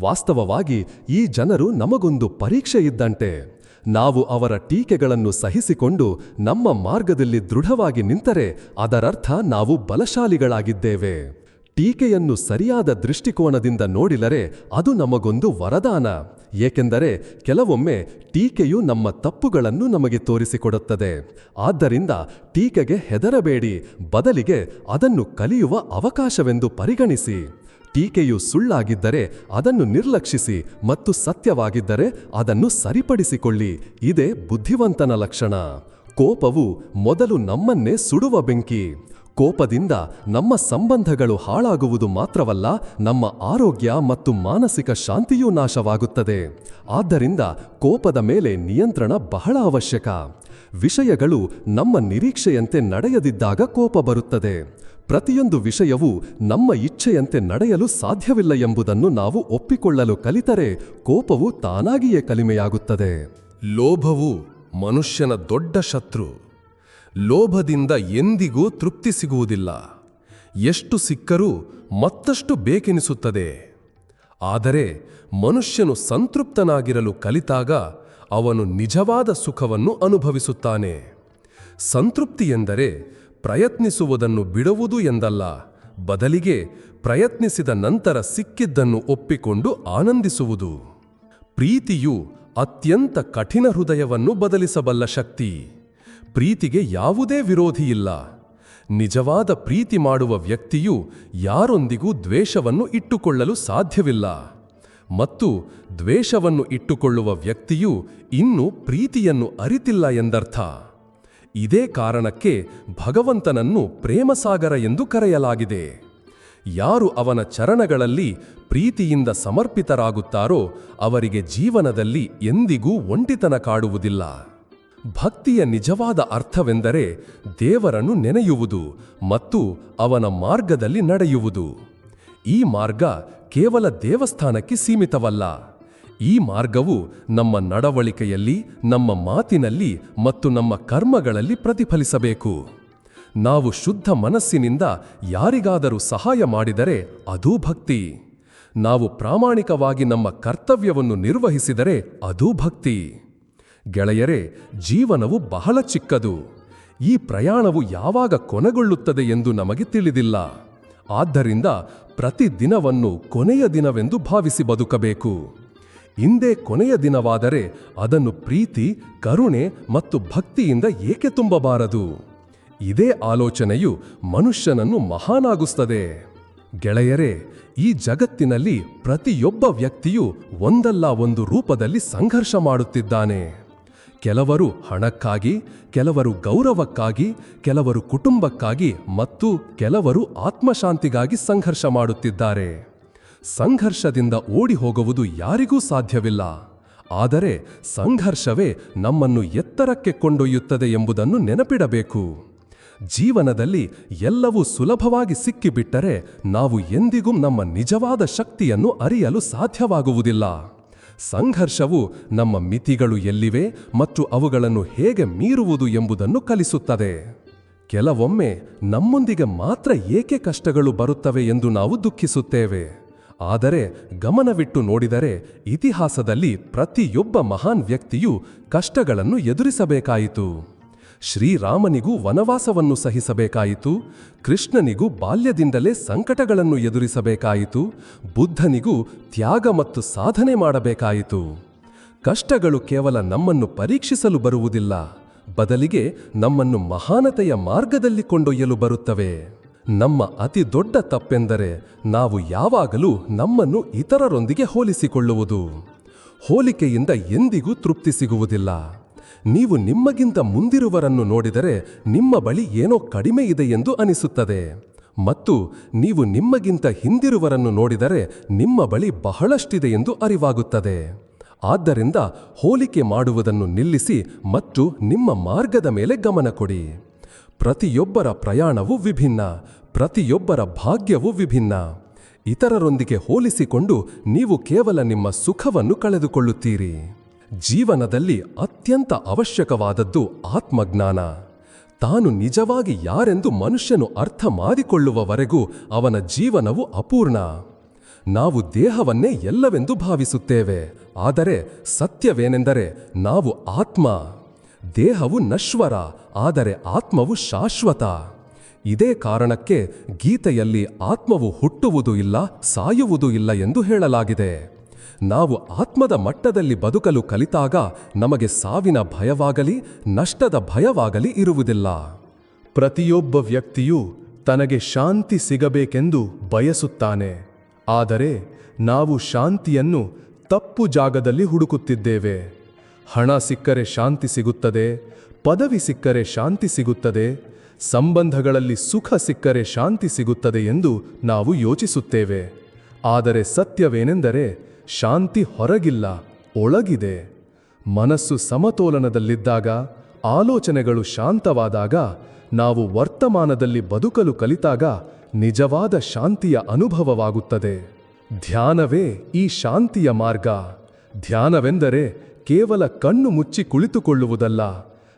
ವಾಸ್ತವವಾಗಿ ಈ ಜನರು ನಮಗೊಂದು ಪರೀಕ್ಷೆ ಇದ್ದಂತೆ. ನಾವು ಅವರ ಟೀಕೆಗಳನ್ನು ಸಹಿಸಿಕೊಂಡು ನಮ್ಮ ಮಾರ್ಗದಲ್ಲಿ ದೃಢವಾಗಿ ನಿಂತರೆ ಅದರರ್ಥ ನಾವು ಬಲಶಾಲಿಗಳಾಗಿದ್ದೇವೆ. ಟೀಕೆಯನ್ನು ಸರಿಯಾದ ದೃಷ್ಟಿಕೋನದಿಂದ ನೋಡಿದರೆ ಅದು ನಮಗೊಂದು ವರದಾನ. ಏಕೆಂದರೆ ಕೆಲವೊಮ್ಮೆ ಟೀಕೆಯು ನಮ್ಮ ತಪ್ಪುಗಳನ್ನು ನಮಗೆ ತೋರಿಸಿಕೊಡುತ್ತದೆ. ಆದ್ದರಿಂದ ಟೀಕೆಗೆ ಹೆದರಬೇಡಿ, ಬದಲಿಗೆ ಅದನ್ನು ಕಲಿಯುವ ಅವಕಾಶವೆಂದು ಪರಿಗಣಿಸಿ. ಟೀಕೆಯು ಸುಳ್ಳಾಗಿದ್ದರೆ ಅದನ್ನು ನಿರ್ಲಕ್ಷಿಸಿ ಮತ್ತು ಸತ್ಯವಾಗಿದ್ದರೆ ಅದನ್ನು ಸರಿಪಡಿಸಿಕೊಳ್ಳಿ. ಇದೇ ಬುದ್ಧಿವಂತನ ಲಕ್ಷಣ. ಕೋಪವು ಮೊದಲು ನಮ್ಮನ್ನೇ ಸುಡುವ ಬೆಂಕಿ. ಕೋಪದಿಂದ ನಮ್ಮ ಸಂಬಂಧಗಳು ಹಾಳಾಗುವುದು ಮಾತ್ರವಲ್ಲ, ನಮ್ಮ ಆರೋಗ್ಯ ಮತ್ತು ಮಾನಸಿಕ ಶಾಂತಿಯೂ ನಾಶವಾಗುತ್ತದೆ. ಆದ್ದರಿಂದ ಕೋಪದ ಮೇಲೆ ನಿಯಂತ್ರಣ ಬಹಳ ಅವಶ್ಯಕ. ವಿಷಯಗಳು ನಮ್ಮ ನಿರೀಕ್ಷೆಯಂತೆ ನಡೆಯದಿದ್ದಾಗ ಕೋಪ ಬರುತ್ತದೆ. ಪ್ರತಿಯೊಂದು ವಿಷಯವೂ ನಮ್ಮ ಇಚ್ಛೆಯಂತೆ ನಡೆಯಲು ಸಾಧ್ಯವಿಲ್ಲ ಎಂಬುದನ್ನು ನಾವು ಒಪ್ಪಿಕೊಳ್ಳಲು ಕಲಿತರೆ ಕೋಪವು ತಾನಾಗಿಯೇ ಕಡಿಮೆಯಾಗುತ್ತದೆ. ಲೋಭವು ಮನುಷ್ಯನ ದೊಡ್ಡ ಶತ್ರು. ಲೋಭದಿಂದ ಎಂದಿಗೂ ತೃಪ್ತಿ ಸಿಗುವುದಿಲ್ಲ. ಎಷ್ಟು ಸಿಕ್ಕರೂ ಮತ್ತಷ್ಟು ಬೇಕೆನಿಸುತ್ತದೆ. ಆದರೆ ಮನುಷ್ಯನು ಸಂತೃಪ್ತನಾಗಿರಲು ಕಲಿತಾಗ ಅವನು ನಿಜವಾದ ಸುಖವನ್ನು ಅನುಭವಿಸುತ್ತಾನೆ. ಸಂತೃಪ್ತಿ ಎಂದರೆ ಪ್ರಯತ್ನಿಸುವುದನ್ನು ಬಿಡುವುದು ಎಂದಲ್ಲ, ಬದಲಿಗೆ ಪ್ರಯತ್ನಿಸಿದ ನಂತರ ಸಿಕ್ಕಿದ್ದನ್ನು ಒಪ್ಪಿಕೊಂಡು ಆನಂದಿಸುವುದು. ಪ್ರೀತಿಯು ಅತ್ಯಂತ ಕಠಿಣ ಹೃದಯವನ್ನು ಬದಲಿಸಬಲ್ಲ ಶಕ್ತಿ. ಪ್ರೀತಿಗೆ ಯಾವುದೇ ವಿರೋಧಿಯಿಲ್ಲ. ನಿಜವಾದ ಪ್ರೀತಿ ಮಾಡುವ ವ್ಯಕ್ತಿಯು ಯಾರೊಂದಿಗೂ ದ್ವೇಷವನ್ನು ಇಟ್ಟುಕೊಳ್ಳಲು ಸಾಧ್ಯವಿಲ್ಲ. ಮತ್ತು ದ್ವೇಷವನ್ನು ಇಟ್ಟುಕೊಳ್ಳುವ ವ್ಯಕ್ತಿಯು ಇನ್ನೂ ಪ್ರೀತಿಯನ್ನು ಅರಿತಿಲ್ಲ ಎಂದರ್ಥ. ಇದೇ ಕಾರಣಕ್ಕೆ ಭಗವಂತನನ್ನು ಪ್ರೇಮಸಾಗರ ಎಂದು ಕರೆಯಲಾಗಿದೆ. ಯಾರು ಅವನ ಚರಣಗಳಲ್ಲಿ ಪ್ರೀತಿಯಿಂದ ಸಮರ್ಪಿತರಾಗುತ್ತಾರೋ ಅವರಿಗೆ ಜೀವನದಲ್ಲಿ ಎಂದಿಗೂ ಒಂಟಿತನ ಕಾಡುವುದಿಲ್ಲ. ಭಕ್ತಿಯ ನಿಜವಾದ ಅರ್ಥವೆಂದರೆ ದೇವರನ್ನು ನೆನೆಯುವುದು ಮತ್ತು ಅವನ ಮಾರ್ಗದಲ್ಲಿ ನಡೆಯುವುದು. ಈ ಮಾರ್ಗ ಕೇವಲ ದೇವಸ್ಥಾನಕ್ಕೆ ಸೀಮಿತವಲ್ಲ. ಈ ಮಾರ್ಗವು ನಮ್ಮ ನಡವಳಿಕೆಯಲ್ಲಿ, ನಮ್ಮ ಮಾತಿನಲ್ಲಿ ಮತ್ತು ನಮ್ಮ ಕರ್ಮಗಳಲ್ಲಿ ಪ್ರತಿಫಲಿಸಬೇಕು. ನಾವು ಶುದ್ಧ ಮನಸ್ಸಿನಿಂದ ಯಾರಿಗಾದರೂ ಸಹಾಯ ಮಾಡಿದರೆ ಅದೂ ಭಕ್ತಿ. ನಾವು ಪ್ರಾಮಾಣಿಕವಾಗಿ ನಮ್ಮ ಕರ್ತವ್ಯವನ್ನು ನಿರ್ವಹಿಸಿದರೆ ಅದೂ ಭಕ್ತಿ. ಗೆಳೆಯರೇ, ಜೀವನವು ಬಹಳ ಚಿಕ್ಕದು. ಈ ಪ್ರಯಾಣವು ಯಾವಾಗ ಕೊನೆಗೊಳ್ಳುತ್ತದೆ ಎಂದು ನಮಗೆ ತಿಳಿದಿಲ್ಲ. ಆದ್ದರಿಂದ ಪ್ರತಿ ದಿನವನ್ನು ಕೊನೆಯ ದಿನವೆಂದು ಭಾವಿಸಿ ಬದುಕಬೇಕು. ಇಂದೇ ಕೊನೆಯ ದಿನವಾದರೆ ಅದನ್ನು ಪ್ರೀತಿ, ಕರುಣೆ ಮತ್ತು ಭಕ್ತಿಯಿಂದ ಏಕೆ ತುಂಬಬಾರದು? ಇದೇ ಆಲೋಚನೆಯು ಮನುಷ್ಯನನ್ನು ಮಹಾನಾಗಿಸುತ್ತದೆ. ಗೆಳೆಯರೇ, ಈ ಜಗತ್ತಿನಲ್ಲಿ ಪ್ರತಿಯೊಬ್ಬ ವ್ಯಕ್ತಿಯು ಒಂದಲ್ಲ ಒಂದು ರೂಪದಲ್ಲಿ ಸಂಘರ್ಷ ಮಾಡುತ್ತಿದ್ದಾನೆ. ಕೆಲವರು ಹಣಕ್ಕಾಗಿ, ಕೆಲವರು ಗೌರವಕ್ಕಾಗಿ, ಕೆಲವರು ಕುಟುಂಬಕ್ಕಾಗಿ ಮತ್ತು ಕೆಲವರು ಆತ್ಮಶಾಂತಿಗಾಗಿ ಸಂಘರ್ಷ ಮಾಡುತ್ತಿದ್ದಾರೆ. ಸಂಘರ್ಷದಿಂದ ಓಡಿ ಹೋಗುವುದು ಯಾರಿಗೂ ಸಾಧ್ಯವಿಲ್ಲ. ಆದರೆ ಸಂಘರ್ಷವೇ ನಮ್ಮನ್ನು ಎತ್ತರಕ್ಕೆ ಕೊಂಡೊಯ್ಯುತ್ತದೆ ಎಂಬುದನ್ನು ನೆನಪಿಡಬೇಕು. ಜೀವನದಲ್ಲಿ ಎಲ್ಲವೂ ಸುಲಭವಾಗಿ ಸಿಕ್ಕಿಬಿಟ್ಟರೆ ನಾವು ಎಂದಿಗೂ ನಮ್ಮ ನಿಜವಾದ ಶಕ್ತಿಯನ್ನು ಅರಿಯಲು ಸಾಧ್ಯವಾಗುವುದಿಲ್ಲ. ಸಂಘರ್ಷವು ನಮ್ಮ ಮಿತಿಗಳು ಎಲ್ಲಿವೆ ಮತ್ತು ಅವುಗಳನ್ನು ಹೇಗೆ ಮೀರುವುದು ಎಂಬುದನ್ನು ಕಲಿಸುತ್ತದೆ. ಕೆಲವೊಮ್ಮೆ ನಮ್ಮೊಂದಿಗೆ ಮಾತ್ರ ಏಕೆ ಕಷ್ಟಗಳು ಬರುತ್ತವೆ ಎಂದು ನಾವು ದುಃಖಿಸುತ್ತೇವೆ. ಆದರೆ ಗಮನವಿಟ್ಟು ನೋಡಿದರೆ ಇತಿಹಾಸದಲ್ಲಿ ಪ್ರತಿಯೊಬ್ಬ ಮಹಾನ್ ವ್ಯಕ್ತಿಯೂ ಕಷ್ಟಗಳನ್ನು ಎದುರಿಸಬೇಕಾಯಿತು. ಶ್ರೀರಾಮನಿಗೂ ವನವಾಸವನ್ನು ಸಹಿಸಬೇಕಾಯಿತು. ಕೃಷ್ಣನಿಗೂ ಬಾಲ್ಯದಿಂದಲೇ ಸಂಕಟಗಳನ್ನು ಎದುರಿಸಬೇಕಾಯಿತು. ಬುದ್ಧನಿಗೂ ತ್ಯಾಗ ಮತ್ತು ಸಾಧನೆ ಮಾಡಬೇಕಾಯಿತು. ಕಷ್ಟಗಳು ಕೇವಲ ನಮ್ಮನ್ನು ಪರೀಕ್ಷಿಸಲು ಬರುವುದಿಲ್ಲ, ಬದಲಿಗೆ ನಮ್ಮನ್ನು ಮಹಾನತೆಯ ಮಾರ್ಗದಲ್ಲಿ ಕೊಂಡೊಯ್ಯಲು ಬರುತ್ತವೆ. ನಮ್ಮ ಅತಿ ದೊಡ್ಡ ತಪ್ಪೆಂದರೆ ನಾವು ಯಾವಾಗಲೂ ನಮ್ಮನ್ನು ಇತರರೊಂದಿಗೆ ಹೋಲಿಸಿಕೊಳ್ಳುವುದು. ಹೋಲಿಕೆಯಿಂದ ಎಂದಿಗೂ ತೃಪ್ತಿ ಸಿಗುವುದಿಲ್ಲ. ನೀವು ನಿಮ್ಮಗಿಂತ ಮುಂದಿರುವರನ್ನು ನೋಡಿದರೆ ನಿಮ್ಮ ಬಳಿ ಏನೋ ಕಡಿಮೆ ಇದೆ ಎಂದು ಅನಿಸುತ್ತದೆ, ಮತ್ತು ನೀವು ನಿಮ್ಮಗಿಂತ ಹಿಂದಿರುವರನ್ನು ನೋಡಿದರೆ ನಿಮ್ಮ ಬಳಿ ಬಹಳಷ್ಟಿದೆ ಎಂದು ಅರಿವಾಗುತ್ತದೆ. ಆದ್ದರಿಂದ ಹೋಲಿಕೆ ಮಾಡುವುದನ್ನು ನಿಲ್ಲಿಸಿ ಮತ್ತು ನಿಮ್ಮ ಮಾರ್ಗದ ಮೇಲೆ ಗಮನ ಕೊಡಿ. ಪ್ರತಿಯೊಬ್ಬರ ಪ್ರಯಾಣವೂ ವಿಭಿನ್ನ, ಪ್ರತಿಯೊಬ್ಬರ ಭಾಗ್ಯವೂ ವಿಭಿನ್ನ. ಇತರರೊಂದಿಗೆ ಹೋಲಿಸಿಕೊಂಡು ನೀವು ಕೇವಲ ನಿಮ್ಮ ಸುಖವನ್ನು ಕಳೆದುಕೊಳ್ಳುತ್ತೀರಿ. ಜೀವನದಲ್ಲಿ ಅತ್ಯಂತ ಅವಶ್ಯಕವಾದದ್ದು ಆತ್ಮಜ್ಞಾನ. ತಾನು ನಿಜವಾಗಿ ಯಾರೆಂದು ಮನುಷ್ಯನು ಅರ್ಥ ಮಾಡಿಕೊಳ್ಳುವವರೆಗೂ ಅವನ ಜೀವನವು ಅಪೂರ್ಣ. ನಾವು ದೇಹವನ್ನೇ ಎಲ್ಲವೆಂದು ಭಾವಿಸುತ್ತೇವೆ, ಆದರೆ ಸತ್ಯವೇನೆಂದರೆ ನಾವು ಆತ್ಮ. ದೇಹವು ನಶ್ವರ, ಆದರೆ ಆತ್ಮವು ಶಾಶ್ವತ. ಇದೇ ಕಾರಣಕ್ಕೆ ಗೀತೆಯಲ್ಲಿ ಆತ್ಮವು ಹುಟ್ಟುವುದೂ ಇಲ್ಲ, ಸಾಯುವುದೂ ಇಲ್ಲ ಎಂದು ಹೇಳಲಾಗಿದೆ. ನಾವು ಆತ್ಮದ ಮಟ್ಟದಲ್ಲಿ ಬದುಕಲು ಕಲಿತಾಗ ನಮಗೆ ಸಾವಿನ ಭಯವಾಗಲಿ ನಷ್ಟದ ಭಯವಾಗಲಿ ಇರುವುದಿಲ್ಲ. ಪ್ರತಿಯೊಬ್ಬ ವ್ಯಕ್ತಿಯೂ ತನಗೆ ಶಾಂತಿ ಸಿಗಬೇಕೆಂದು ಬಯಸುತ್ತಾನೆ. ಆದರೆ ನಾವು ಶಾಂತಿಯನ್ನು ತಪ್ಪು ಜಾಗದಲ್ಲಿ ಹುಡುಕುತ್ತಿದ್ದೇವೆ. ಹಣ ಸಿಕ್ಕರೆ ಶಾಂತಿ ಸಿಗುತ್ತದೆ, ಪದವಿ ಸಿಕ್ಕರೆ ಶಾಂತಿ ಸಿಗುತ್ತದೆ, ಸಂಬಂಧಗಳಲ್ಲಿ ಸುಖ ಸಿಕ್ಕರೆ ಶಾಂತಿ ಸಿಗುತ್ತದೆ ಎಂದು ನಾವು ಯೋಚಿಸುತ್ತೇವೆ. ಆದರೆ ಸತ್ಯವೇನೆಂದರೆ ಶಾಂತಿ ಹೊರಗಿಲ್ಲ, ಒಳಗಿದೆ. ಮನಸ್ಸು ಸಮತೋಲನದಲ್ಲಿದ್ದಾಗ, ಆಲೋಚನೆಗಳು ಶಾಂತವಾದಾಗ, ನಾವು ವರ್ತಮಾನದಲ್ಲಿ ಬದುಕಲು ಕಲಿತಾಗ ನಿಜವಾದ ಶಾಂತಿಯ ಅನುಭವವಾಗುತ್ತದೆ. ಧ್ಯಾನವೇ ಈ ಶಾಂತಿಯ ಮಾರ್ಗ. ಧ್ಯಾನವೆಂದರೆ ಕೇವಲ ಕಣ್ಣು ಮುಚ್ಚಿ ಕುಳಿತುಕೊಳ್ಳುವುದಲ್ಲ.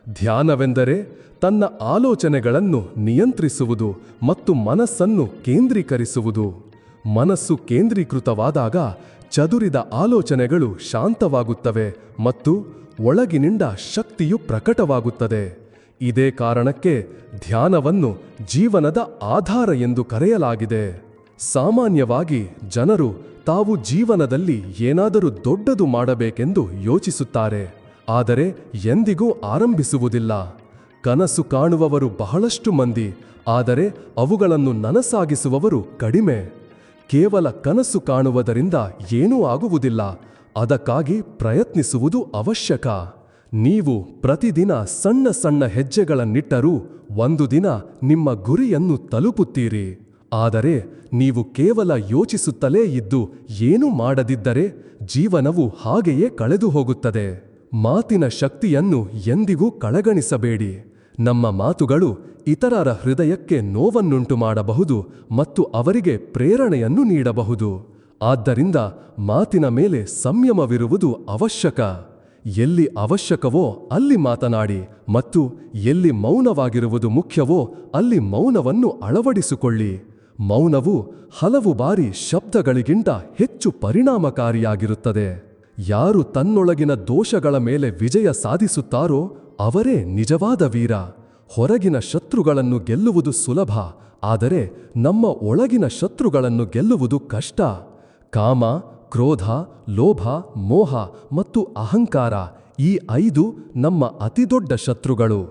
ಧ್ಯಾನವೆಂದರೆ ತನ್ನ ಆಲೋಚನೆಗಳನ್ನು ನಿಯಂತ್ರಿಸುವುದು ಮತ್ತು ಮನಸ್ಸನ್ನು ಕೇಂದ್ರೀಕರಿಸುವುದು. ಮನಸ್ಸು ಕೇಂದ್ರೀಕೃತವಾದಾಗ ಚದುರಿದ ಆಲೋಚನೆಗಳು ಶಾಂತವಾಗುತ್ತವೆ ಮತ್ತು ಒಳಗಿನಿಂದ ಶಕ್ತಿಯು ಪ್ರಕಟವಾಗುತ್ತದೆ. ಇದೇ ಕಾರಣಕ್ಕೆ ಧ್ಯಾನವನ್ನು ಜೀವನದ ಆಧಾರ ಎಂದು ಕರೆಯಲಾಗಿದೆ. ಸಾಮಾನ್ಯವಾಗಿ ಜನರು ತಾವು ಜೀವನದಲ್ಲಿ ಏನಾದರೂ ದೊಡ್ಡದು ಮಾಡಬೇಕೆಂದು ಯೋಚಿಸುತ್ತಾರೆ, ಆದರೆ ಎಂದಿಗೂ ಆರಂಭಿಸುವುದಿಲ್ಲ. ಕನಸು ಕಾಣುವವರು ಬಹಳಷ್ಟು ಮಂದಿ, ಆದರೆ ಅವುಗಳನ್ನು ನನಸಾಗಿಸುವವರು ಕಡಿಮೆ. ಕೇವಲ ಕನಸು ಕಾಣುವುದರಿಂದ ಏನೂ ಆಗುವುದಿಲ್ಲ, ಅದಕ್ಕಾಗಿ ಪ್ರಯತ್ನಿಸುವುದು ಅವಶ್ಯಕ. ನೀವು ಪ್ರತಿದಿನ ಸಣ್ಣ ಸಣ್ಣ ಹೆಜ್ಜೆಗಳನ್ನಿಟ್ಟರೂ ಒಂದು ದಿನ ನಿಮ್ಮ ಗುರಿಯನ್ನು ತಲುಪುತ್ತೀರಿ. ಆದರೆ ನೀವು ಕೇವಲ ಯೋಚಿಸುತ್ತಲೇ ಇದ್ದು ಏನೂ ಮಾಡದಿದ್ದರೆ ಜೀವನವು ಹಾಗೆಯೇ ಕಳೆದು ಹೋಗುತ್ತದೆ. ಮಾತಿನ ಶಕ್ತಿಯನ್ನು ಎಂದಿಗೂ ಕಡೆಗಣಿಸಬೇಡಿ. ನಮ್ಮ ಮಾತುಗಳು ಇತರರ ಹೃದಯಕ್ಕೆ ನೋವನ್ನುಂಟು ಮಾಡಬಹುದು ಮತ್ತು ಅವರಿಗೆ ಪ್ರೇರಣೆಯನ್ನು ನೀಡಬಹುದು. ಆದ್ದರಿಂದ ಮಾತಿನ ಮೇಲೆ ಸಂಯಮವಿರುವುದು ಅವಶ್ಯಕ. ಎಲ್ಲಿ ಅವಶ್ಯಕವೋ ಅಲ್ಲಿ ಮಾತನಾಡಿ ಮತ್ತು ಎಲ್ಲಿ ಮೌನವಾಗಿರುವುದು ಮುಖ್ಯವೋ ಅಲ್ಲಿ ಮೌನವನ್ನು ಅಳವಡಿಸಿಕೊಳ್ಳಿ. ಮೌನವು ಹಲವು ಬಾರಿ ಶಬ್ದಗಳಿಗಿಂತ ಹೆಚ್ಚು ಪರಿಣಾಮಕಾರಿಯಾಗಿರುತ್ತದೆ. ಯಾರು ತನ್ನೊಳಗಿನ ದೋಷಗಳ ಮೇಲೆ ವಿಜಯ ಸಾಧಿಸುತ್ತಾರೋ ಅವರೇ ನಿಜವಾದ ವೀರ. ಹೊರಗಿನ ಶತ್ರುಗಳನ್ನು ಗೆಲ್ಲುವುದು ಸುಲಭ, ಆದರೆ ನಮ್ಮ ಒಳಗಿನ ಶತ್ರುಗಳನ್ನು ಗೆಲ್ಲುವುದು ಕಷ್ಟ. ಕಾಮ, ಕ್ರೋಧ, ಲೋಭ, ಮೋಹ ಮತ್ತು ಅಹಂಕಾರ ಈ 5 ನಮ್ಮ ಅತಿದೊಡ್ಡ ಶತ್ರುಗಳು.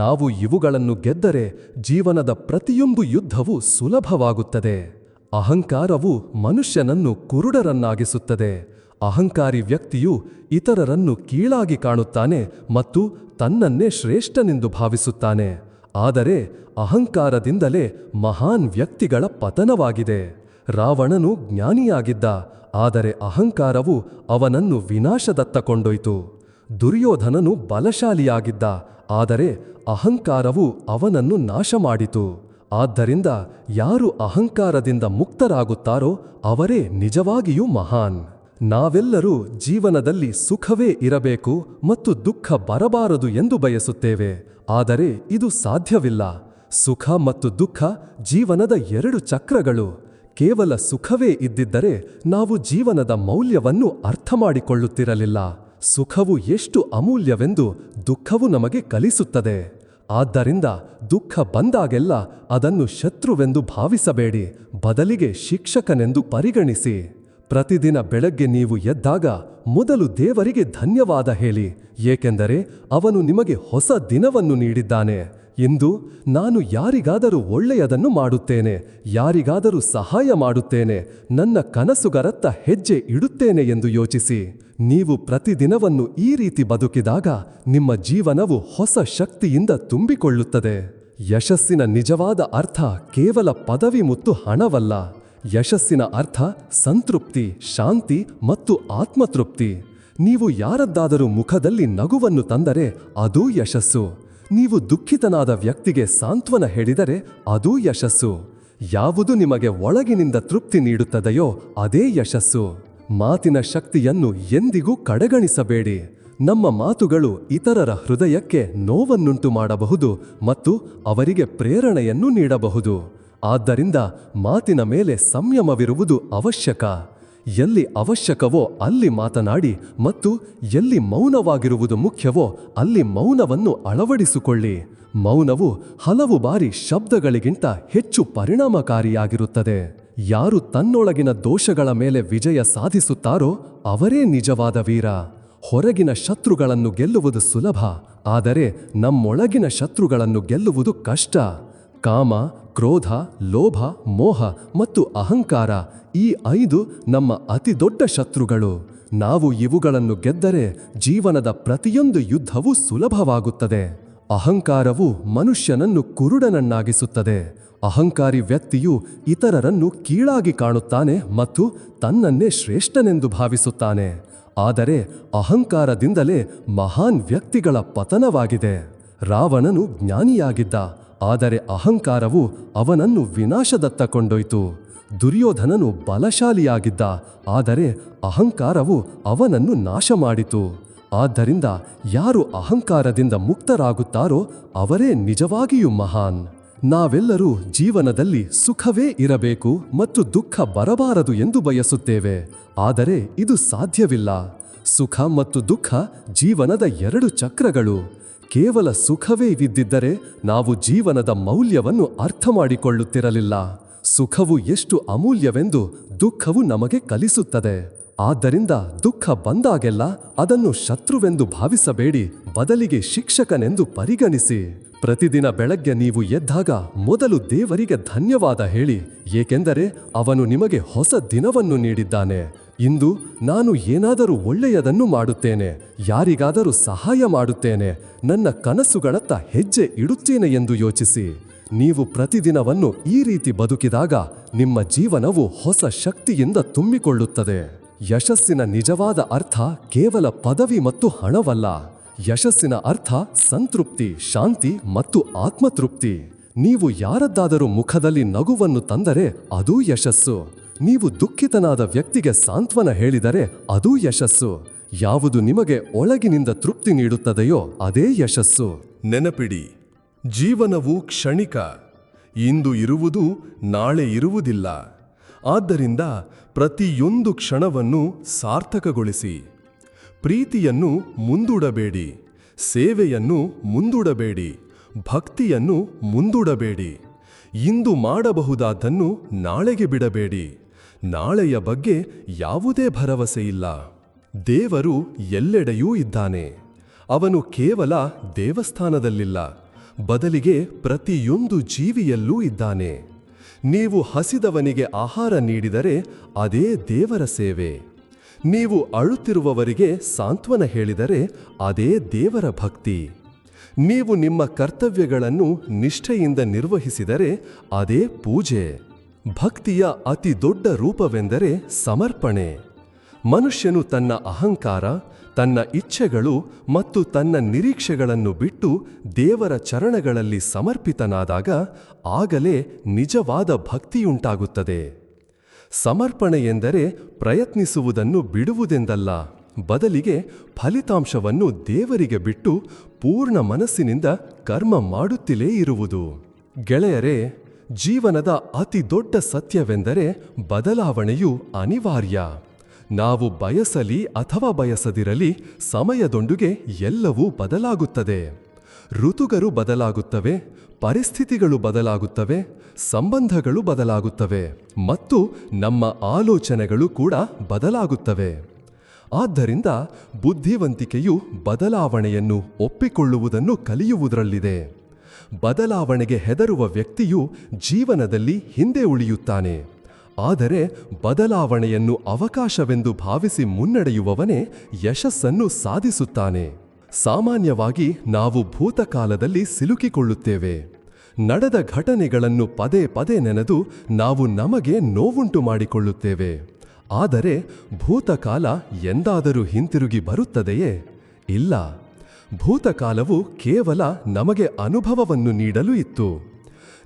ನಾವು ಇವುಗಳನ್ನು ಗೆದ್ದರೆ ಜೀವನದ ಪ್ರತಿಯೊಂದು ಯುದ್ಧವೂ ಸುಲಭವಾಗುತ್ತದೆ. ಅಹಂಕಾರವು ಮನುಷ್ಯನನ್ನು ಕುರುಡರನ್ನಾಗಿಸುತ್ತದೆ. ಅಹಂಕಾರಿ ವ್ಯಕ್ತಿಯು ಇತರರನ್ನು ಕೀಳಾಗಿ ಕಾಣುತ್ತಾನೆ ಮತ್ತು ತನ್ನನ್ನೇ ಶ್ರೇಷ್ಠನೆಂದು ಭಾವಿಸುತ್ತಾನೆ. ಆದರೆ ಅಹಂಕಾರದಿಂದಲೇ ಮಹಾನ್ ವ್ಯಕ್ತಿಗಳ ಪತನವಾಗಿದೆ. ರಾವಣನು ಜ್ಞಾನಿಯಾಗಿದ್ದ, ಆದರೆ ಅಹಂಕಾರವು ಅವನನ್ನು ವಿನಾಶದತ್ತ ಕೊಂಡೊಯ್ತು. ದುರ್ಯೋಧನನು ಬಲಶಾಲಿಯಾಗಿದ್ದ, ಆದರೆ ಅಹಂಕಾರವು ಅವನನ್ನು ನಾಶ ಮಾಡಿತು. ಆದ್ದರಿಂದ ಯಾರು ಅಹಂಕಾರದಿಂದ ಮುಕ್ತರಾಗುತ್ತಾರೋ ಅವರೇ ನಿಜವಾಗಿಯೂ ಮಹಾನ್. ನಾವೆಲ್ಲರೂ ಜೀವನದಲ್ಲಿ ಸುಖವೇ ಇರಬೇಕು ಮತ್ತು ದುಃಖ ಬರಬಾರದು ಎಂದು ಬಯಸುತ್ತೇವೆ, ಆದರೆ ಇದು ಸಾಧ್ಯವಿಲ್ಲ. ಸುಖ ಮತ್ತು ದುಃಖ ಜೀವನದ 2 ಚಕ್ರಗಳು. ಕೇವಲ ಸುಖವೇ ಇದ್ದಿದ್ದರೆ ನಾವು ಜೀವನದ ಮೌಲ್ಯವನ್ನು ಅರ್ಥಮಾಡಿಕೊಳ್ಳುತ್ತಿರಲಿಲ್ಲ. ಸುಖವು ಎಷ್ಟು ಅಮೂಲ್ಯವೆಂದು ದುಃಖವು ನಮಗೆ ಕಲಿಸುತ್ತದೆ. ಆದ್ದರಿಂದ ದುಃಖ ಬಂದಾಗೆಲ್ಲ ಅದನ್ನು ಶತ್ರುವೆಂದು ಭಾವಿಸಬೇಡಿ, ಬದಲಿಗೆ ಶಿಕ್ಷಕನೆಂದು ಪರಿಗಣಿಸಿ. ಪ್ರತಿದಿನ ಬೆಳಗ್ಗೆ ನೀವು ಎದ್ದಾಗ ಮೊದಲು ದೇವರಿಗೆ ಧನ್ಯವಾದ ಹೇಳಿ, ಏಕೆಂದರೆ ಅವನು ನಿಮಗೆ ಹೊಸ ದಿನವನ್ನು ನೀಡಿದ್ದಾನೆ. ಇಂದು ನಾನು ಯಾರಿಗಾದರೂ ಒಳ್ಳೆಯದನ್ನು ಮಾಡುತ್ತೇನೆ, ಯಾರಿಗಾದರೂ ಸಹಾಯ ಮಾಡುತ್ತೇನೆ, ನನ್ನ ಕನಸುಗರತ್ತ ಹೆಜ್ಜೆ ಇಡುತ್ತೇನೆ ಎಂದು ಯೋಚಿಸಿ. ನೀವು ಪ್ರತಿದಿನವನ್ನು ಈ ರೀತಿ ಬದುಕಿದಾಗ ನಿಮ್ಮ ಜೀವನವು ಹೊಸ ಶಕ್ತಿಯಿಂದ ತುಂಬಿಕೊಳ್ಳುತ್ತದೆ. ಯಶಸ್ಸಿನ ನಿಜವಾದ ಅರ್ಥ ಕೇವಲ ಪದವಿ ಮತ್ತು ಹಣವಲ್ಲ. ಯಶಸ್ಸಿನ ಅರ್ಥ ಸಂತೃಪ್ತಿ, ಶಾಂತಿ ಮತ್ತು ಆತ್ಮತೃಪ್ತಿ. ನೀವು ಯಾರದ್ದಾದರೂ ಮುಖದಲ್ಲಿ ನಗುವನ್ನು ತಂದರೆ ಅದೂ ಯಶಸ್ಸು. ನೀವು ದುಃಖಿತನಾದ ವ್ಯಕ್ತಿಗೆ ಸಾಂತ್ವನ ಹೇಳಿದರೆ ಅದೂ ಯಶಸ್ಸು. ಯಾವುದು ನಿಮಗೆ ಒಳಗಿನಿಂದ ತೃಪ್ತಿ ನೀಡುತ್ತದೆಯೋ ಅದೇ ಯಶಸ್ಸು. ಮಾತಿನ ಶಕ್ತಿಯನ್ನು ಎಂದಿಗೂ ಕಡೆಗಣಿಸಬೇಡಿ. ನಮ್ಮ ಮಾತುಗಳು ಇತರರ ಹೃದಯಕ್ಕೆ ನೋವನ್ನುಂಟು ಮಾಡಬಹುದು ಮತ್ತು ಅವರಿಗೆ ಪ್ರೇರಣೆಯನ್ನು ನೀಡಬಹುದು. ಆದ್ದರಿಂದ ಮಾತಿನ ಮೇಲೆ ಸಂಯಮವಿರುವುದು ಅವಶ್ಯಕ. ಎಲ್ಲಿ ಅವಶ್ಯಕವೋ ಅಲ್ಲಿ ಮಾತನಾಡಿ ಮತ್ತು ಎಲ್ಲಿ ಮೌನವಾಗಿರುವುದು ಮುಖ್ಯವೋ ಅಲ್ಲಿ ಮೌನವನ್ನು ಅಳವಡಿಸಿಕೊಳ್ಳಿ. ಮೌನವು ಹಲವು ಬಾರಿ ಶಬ್ದಗಳಿಗಿಂತ ಹೆಚ್ಚು ಪರಿಣಾಮಕಾರಿಯಾಗಿರುತ್ತದೆ. ಯಾರು ತನ್ನೊಳಗಿನ ದೋಷಗಳ ಮೇಲೆ ವಿಜಯ ಸಾಧಿಸುತ್ತಾರೋ ಅವರೇ ನಿಜವಾದ ವೀರ. ಹೊರಗಿನ ಶತ್ರುಗಳನ್ನು ಗೆಲ್ಲುವುದು ಸುಲಭ, ಆದರೆ ನಮ್ಮೊಳಗಿನ ಶತ್ರುಗಳನ್ನು ಗೆಲ್ಲುವುದು ಕಷ್ಟ. ಕಾಮ, ಕ್ರೋಧ, ಲೋಭ, ಮೋಹ ಮತ್ತು ಅಹಂಕಾರ ಈ 5 ನಮ್ಮ ಅತಿ ದೊಡ್ಡ ಶತ್ರುಗಳು. ನಾವು ಇವುಗಳನ್ನು ಗೆದ್ದರೆ ಜೀವನದ ಪ್ರತಿಯೊಂದು ಯುದ್ಧವೂ ಸುಲಭವಾಗುತ್ತದೆ. ಅಹಂಕಾರವು ಮನುಷ್ಯನನ್ನು ಕುರುಡನನ್ನಾಗಿಸುತ್ತದೆ. ಅಹಂಕಾರಿ ವ್ಯಕ್ತಿಯು ಇತರರನ್ನು ಕೀಳಾಗಿ ಕಾಣುತ್ತಾನೆ ಮತ್ತು ತನ್ನನ್ನೇ ಶ್ರೇಷ್ಠನೆಂದು ಭಾವಿಸುತ್ತಾನೆ. ಆದರೆ ಅಹಂಕಾರದಿಂದಲೇ ಮಹಾನ್ ವ್ಯಕ್ತಿಗಳ ಪತನವಾಗಿದೆ. ರಾವಣನು ಜ್ಞಾನಿಯಾಗಿದ್ದ, ಆದರೆ ಅಹಂಕಾರವು ಅವನನ್ನು ವಿನಾಶದತ್ತ ಕೊಂಡೊಯ್ತು. ದುರ್ಯೋಧನನು ಬಲಶಾಲಿಯಾಗಿದ್ದ, ಆದರೆ ಅಹಂಕಾರವು ಅವನನ್ನು ನಾಶ ಮಾಡಿತು. ಆದ್ದರಿಂದ ಯಾರು ಅಹಂಕಾರದಿಂದ ಮುಕ್ತರಾಗುತ್ತಾರೋ ಅವರೇ ನಿಜವಾಗಿಯೂ ಮಹಾನ್. ನಾವೆಲ್ಲರೂ ಜೀವನದಲ್ಲಿ ಸುಖವೇ ಇರಬೇಕು ಮತ್ತು ದುಃಖ ಬರಬಾರದು ಎಂದು ಬಯಸುತ್ತೇವೆ, ಆದರೆ ಇದು ಸಾಧ್ಯವಿಲ್ಲ. ಸುಖ ಮತ್ತು ದುಃಖ ಜೀವನದ 2 ಚಕ್ರಗಳು. ಕೇವಲ ಸುಖವೇ ಇದ್ದಿದ್ದರೆ ನಾವು ಜೀವನದ ಮೌಲ್ಯವನ್ನು ಅರ್ಥ ಮಾಡಿಕೊಳ್ಳುತ್ತಿರಲಿಲ್ಲ. ಸುಖವು ಎಷ್ಟು ಅಮೂಲ್ಯವೆಂದು ದುಃಖವು ನಮಗೆ ಕಲಿಸುತ್ತದೆ. ಆದ್ದರಿಂದ ದುಃಖ ಬಂದಾಗೆಲ್ಲ ಅದನ್ನು ಶತ್ರುವೆಂದು ಭಾವಿಸಬೇಡಿ, ಬದಲಿಗೆ ಶಿಕ್ಷಕನೆಂದು ಪರಿಗಣಿಸಿ. ಪ್ರತಿದಿನ ಬೆಳಗ್ಗೆ ನೀವು ಎದ್ದಾಗ ಮೊದಲು ದೇವರಿಗೆ ಧನ್ಯವಾದ ಹೇಳಿ, ಏಕೆಂದರೆ ಅವನು ನಿಮಗೆ ಹೊಸ ದಿನವನ್ನು ನೀಡಿದ್ದಾನೆ. ಇಂದು ನಾನು ಏನಾದರೂ ಒಳ್ಳೆಯದನ್ನು ಮಾಡುತ್ತೇನೆ, ಯಾರಿಗಾದರೂ ಸಹಾಯ ಮಾಡುತ್ತೇನೆ, ನನ್ನ ಕನಸುಗಳತ್ತ ಹೆಜ್ಜೆ ಇಡುತ್ತೇನೆ ಎಂದು ಯೋಚಿಸಿ. ನೀವು ಪ್ರತಿದಿನವನ್ನು ಈ ರೀತಿ ಬದುಕಿದಾಗ ನಿಮ್ಮ ಜೀವನವು ಹೊಸ ಶಕ್ತಿಯಿಂದ ತುಂಬಿಕೊಳ್ಳುತ್ತದೆ. ಯಶಸ್ಸಿನ ನಿಜವಾದ ಅರ್ಥ ಕೇವಲ ಪದವಿ ಮತ್ತು ಹಣವಲ್ಲ. ಯಶಸ್ಸಿನ ಅರ್ಥ ಸಂತೃಪ್ತಿ, ಶಾಂತಿ ಮತ್ತು ಆತ್ಮತೃಪ್ತಿ. ನೀವು ಯಾರದ್ದಾದರೂ ಮುಖದಲ್ಲಿ ನಗುವನ್ನು ತಂದರೆ ಅದೂ ಯಶಸ್ಸು. ನೀವು ದುಃಖಿತನಾದ ವ್ಯಕ್ತಿಗೆ ಸಾಂತ್ವನ ಹೇಳಿದರೆ ಅದೂ ಯಶಸ್ಸು. ಯಾವುದು ನಿಮಗೆ ಒಳಗಿನಿಂದ ತೃಪ್ತಿ ನೀಡುತ್ತದೆಯೋ ಅದೇ ಯಶಸ್ಸು. ನೆನಪಿಡಿ, ಜೀವನವು ಕ್ಷಣಿಕ. ಇಂದು ಇರುವುದು ನಾಳೆ ಇರುವುದಿಲ್ಲ. ಆದ್ದರಿಂದ ಪ್ರತಿಯೊಂದು ಕ್ಷಣವನ್ನು ಸಾರ್ಥಕಗೊಳಿಸಿ. ಪ್ರೀತಿಯನ್ನು ಮುಂದೂಡಬೇಡಿ, ಸೇವೆಯನ್ನು ಮುಂದೂಡಬೇಡಿ, ಭಕ್ತಿಯನ್ನು ಮುಂದೂಡಬೇಡಿ. ಇಂದು ಮಾಡಬಹುದಾದನ್ನು ನಾಳೆಗೆ ಬಿಡಬೇಡಿ. ನಾಳೆಯ ಬಗ್ಗೆ ಯಾವುದೇ ಭರವಸೆಯಿಲ್ಲ. ದೇವರು ಎಲ್ಲೆಡೆಯೂ ಇದ್ದಾನೆ. ಅವನು ಕೇವಲ ದೇವಸ್ಥಾನದಲ್ಲಿಲ್ಲ, ಬದಲಿಗೆ ಪ್ರತಿಯೊಂದು ಜೀವಿಯಲ್ಲೂ ಇದ್ದಾನೆ. ನೀವು ಹಸಿದವನಿಗೆ ಆಹಾರ ನೀಡಿದರೆ ಅದೇ ದೇವರ ಸೇವೆ. ನೀವು ಅಳುತ್ತಿರುವವರಿಗೆ ಸಾಂತ್ವನ ಹೇಳಿದರೆ ಅದೇ ದೇವರ ಭಕ್ತಿ. ನೀವು ನಿಮ್ಮ ಕರ್ತವ್ಯಗಳನ್ನು ನಿಷ್ಠೆಯಿಂದ ನಿರ್ವಹಿಸಿದರೆ ಅದೇ ಪೂಜೆ. ಭಕ್ತಿಯ ಅತಿ ದೊಡ್ಡ ರೂಪವೆಂದರೆ ಸಮರ್ಪಣೆ. ಮನುಷ್ಯನು ತನ್ನ ಅಹಂಕಾರ, ತನ್ನ ಇಚ್ಛೆಗಳು ಮತ್ತು ತನ್ನ ನಿರೀಕ್ಷೆಗಳನ್ನು ಬಿಟ್ಟು ದೇವರ ಚರಣಗಳಲ್ಲಿ ಸಮರ್ಪಿತನಾದಾಗ ಆಗಲೇ ನಿಜವಾದ ಭಕ್ತಿಯುಂಟಾಗುತ್ತದೆ. ಸಮರ್ಪಣೆ ಎಂದರೆ ಪ್ರಯತ್ನಿಸುವುದನ್ನು ಬಿಡುವುದೆಂದಲ್ಲ, ಬದಲಿಗೆ ಫಲಿತಾಂಶವನ್ನು ದೇವರಿಗೆ ಬಿಟ್ಟು ಪೂರ್ಣ ಮನಸ್ಸಿನಿಂದ ಕರ್ಮ ಮಾಡುತ್ತಲೇ ಇರುವುದು. ಗೆಳೆಯರೇ, ಜೀವನದ ಅತಿ ದೊಡ್ಡ ಸತ್ಯವೆಂದರೆ ಬದಲಾವಣೆಯು ಅನಿವಾರ್ಯ. ನಾವು ಬಯಸಲಿ ಅಥವಾ ಬಯಸದಿರಲಿ, ಸಮಯದೊಂದಿಗೆ ಎಲ್ಲವೂ ಬದಲಾಗುತ್ತದೆ. ಋತುಗಳು ಬದಲಾಗುತ್ತವೆ, ಪರಿಸ್ಥಿತಿಗಳು ಬದಲಾಗುತ್ತವೆ, ಸಂಬಂಧಗಳು ಬದಲಾಗುತ್ತವೆ ಮತ್ತು ನಮ್ಮ ಆಲೋಚನೆಗಳು ಕೂಡ ಬದಲಾಗುತ್ತವೆ. ಆದ್ದರಿಂದ ಬುದ್ಧಿವಂತಿಕೆಯು ಬದಲಾವಣೆಯನ್ನು ಒಪ್ಪಿಕೊಳ್ಳುವುದನ್ನು ಕಲಿಯುವುದರಲ್ಲಿದೆ. ಬದಲಾವಣೆಗೆ ಹೆದರುವ ವ್ಯಕ್ತಿಯು ಜೀವನದಲ್ಲಿ ಹಿಂದೆ ಉಳಿಯುತ್ತಾನೆ. ಆದರೆ ಬದಲಾವಣೆಯನ್ನು ಅವಕಾಶವೆಂದು ಭಾವಿಸಿ ಮುನ್ನಡೆಯುವವನೇ ಯಶಸ್ಸನ್ನು ಸಾಧಿಸುತ್ತಾನೆ. ಸಾಮಾನ್ಯವಾಗಿ ನಾವು ಭೂತಕಾಲದಲ್ಲಿ ಸಿಲುಕಿಕೊಳ್ಳುತ್ತೇವೆ. ನಡೆದ ಘಟನೆಗಳನ್ನು ಪದೇ ಪದೇ ನೆನೆದು ನಾವು ನಮಗೆ ನೋವುಂಟು ಮಾಡಿಕೊಳ್ಳುತ್ತೇವೆ. ಆದರೆ ಭೂತಕಾಲ ಎಂದಾದರೂ ಹಿಂತಿರುಗಿ ಬರುತ್ತದೆಯೇ? ಇಲ್ಲ. ಭೂತಕಾಲವು ಕೇವಲ ನಮಗೆ ಅನುಭವವನ್ನು ನೀಡಲು ಇತ್ತು.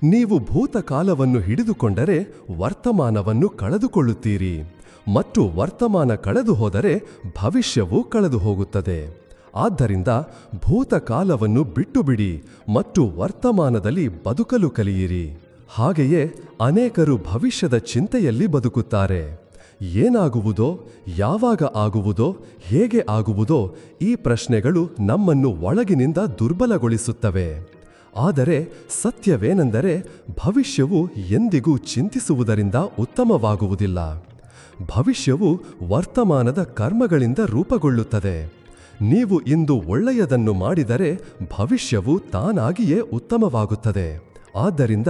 ನೀವು ಭೂತಕಾಲವನ್ನು ಹಿಡಿದುಕೊಂಡರೆ ವರ್ತಮಾನವನ್ನು ಕಳೆದುಕೊಳ್ಳುತ್ತೀರಿ ಮತ್ತು ವರ್ತಮಾನ ಕಳೆದು ಹೋದರೆ ಭವಿಷ್ಯವೂ ಕಳೆದು ಹೋಗುತ್ತದೆ. ಆದ್ದರಿಂದ ಭೂತಕಾಲವನ್ನು ಬಿಟ್ಟುಬಿಡಿ ಮತ್ತು ವರ್ತಮಾನದಲ್ಲಿ ಬದುಕಲು ಕಲಿಯಿರಿ. ಹಾಗೆಯೇ ಅನೇಕರು ಭವಿಷ್ಯದ ಚಿಂತೆಯಲ್ಲಿ ಬದುಕುತ್ತಾರೆ. ಏನಾಗುವುದೋ, ಯಾವಾಗ ಆಗುವುದೋ, ಹೇಗೆ ಆಗುವುದೋ ಈ ಪ್ರಶ್ನೆಗಳು ನಮ್ಮನ್ನು ಒಳಗಿನಿಂದ ದುರ್ಬಲಗೊಳಿಸುತ್ತವೆ. ಆದರೆ ಸತ್ಯವೇನೆಂದರೆ ಭವಿಷ್ಯವು ಎಂದಿಗೂ ಚಿಂತಿಸುವುದರಿಂದ ಉತ್ತಮವಾಗುವುದಿಲ್ಲ. ಭವಿಷ್ಯವು ವರ್ತಮಾನದ ಕರ್ಮಗಳಿಂದ ರೂಪುಗೊಳ್ಳುತ್ತದೆ. ನೀವು ಇಂದು ಒಳ್ಳೆಯದನ್ನು ಮಾಡಿದರೆ ಭವಿಷ್ಯವು ತಾನಾಗಿಯೇ ಉತ್ತಮವಾಗುತ್ತದೆ. ಆದ್ದರಿಂದ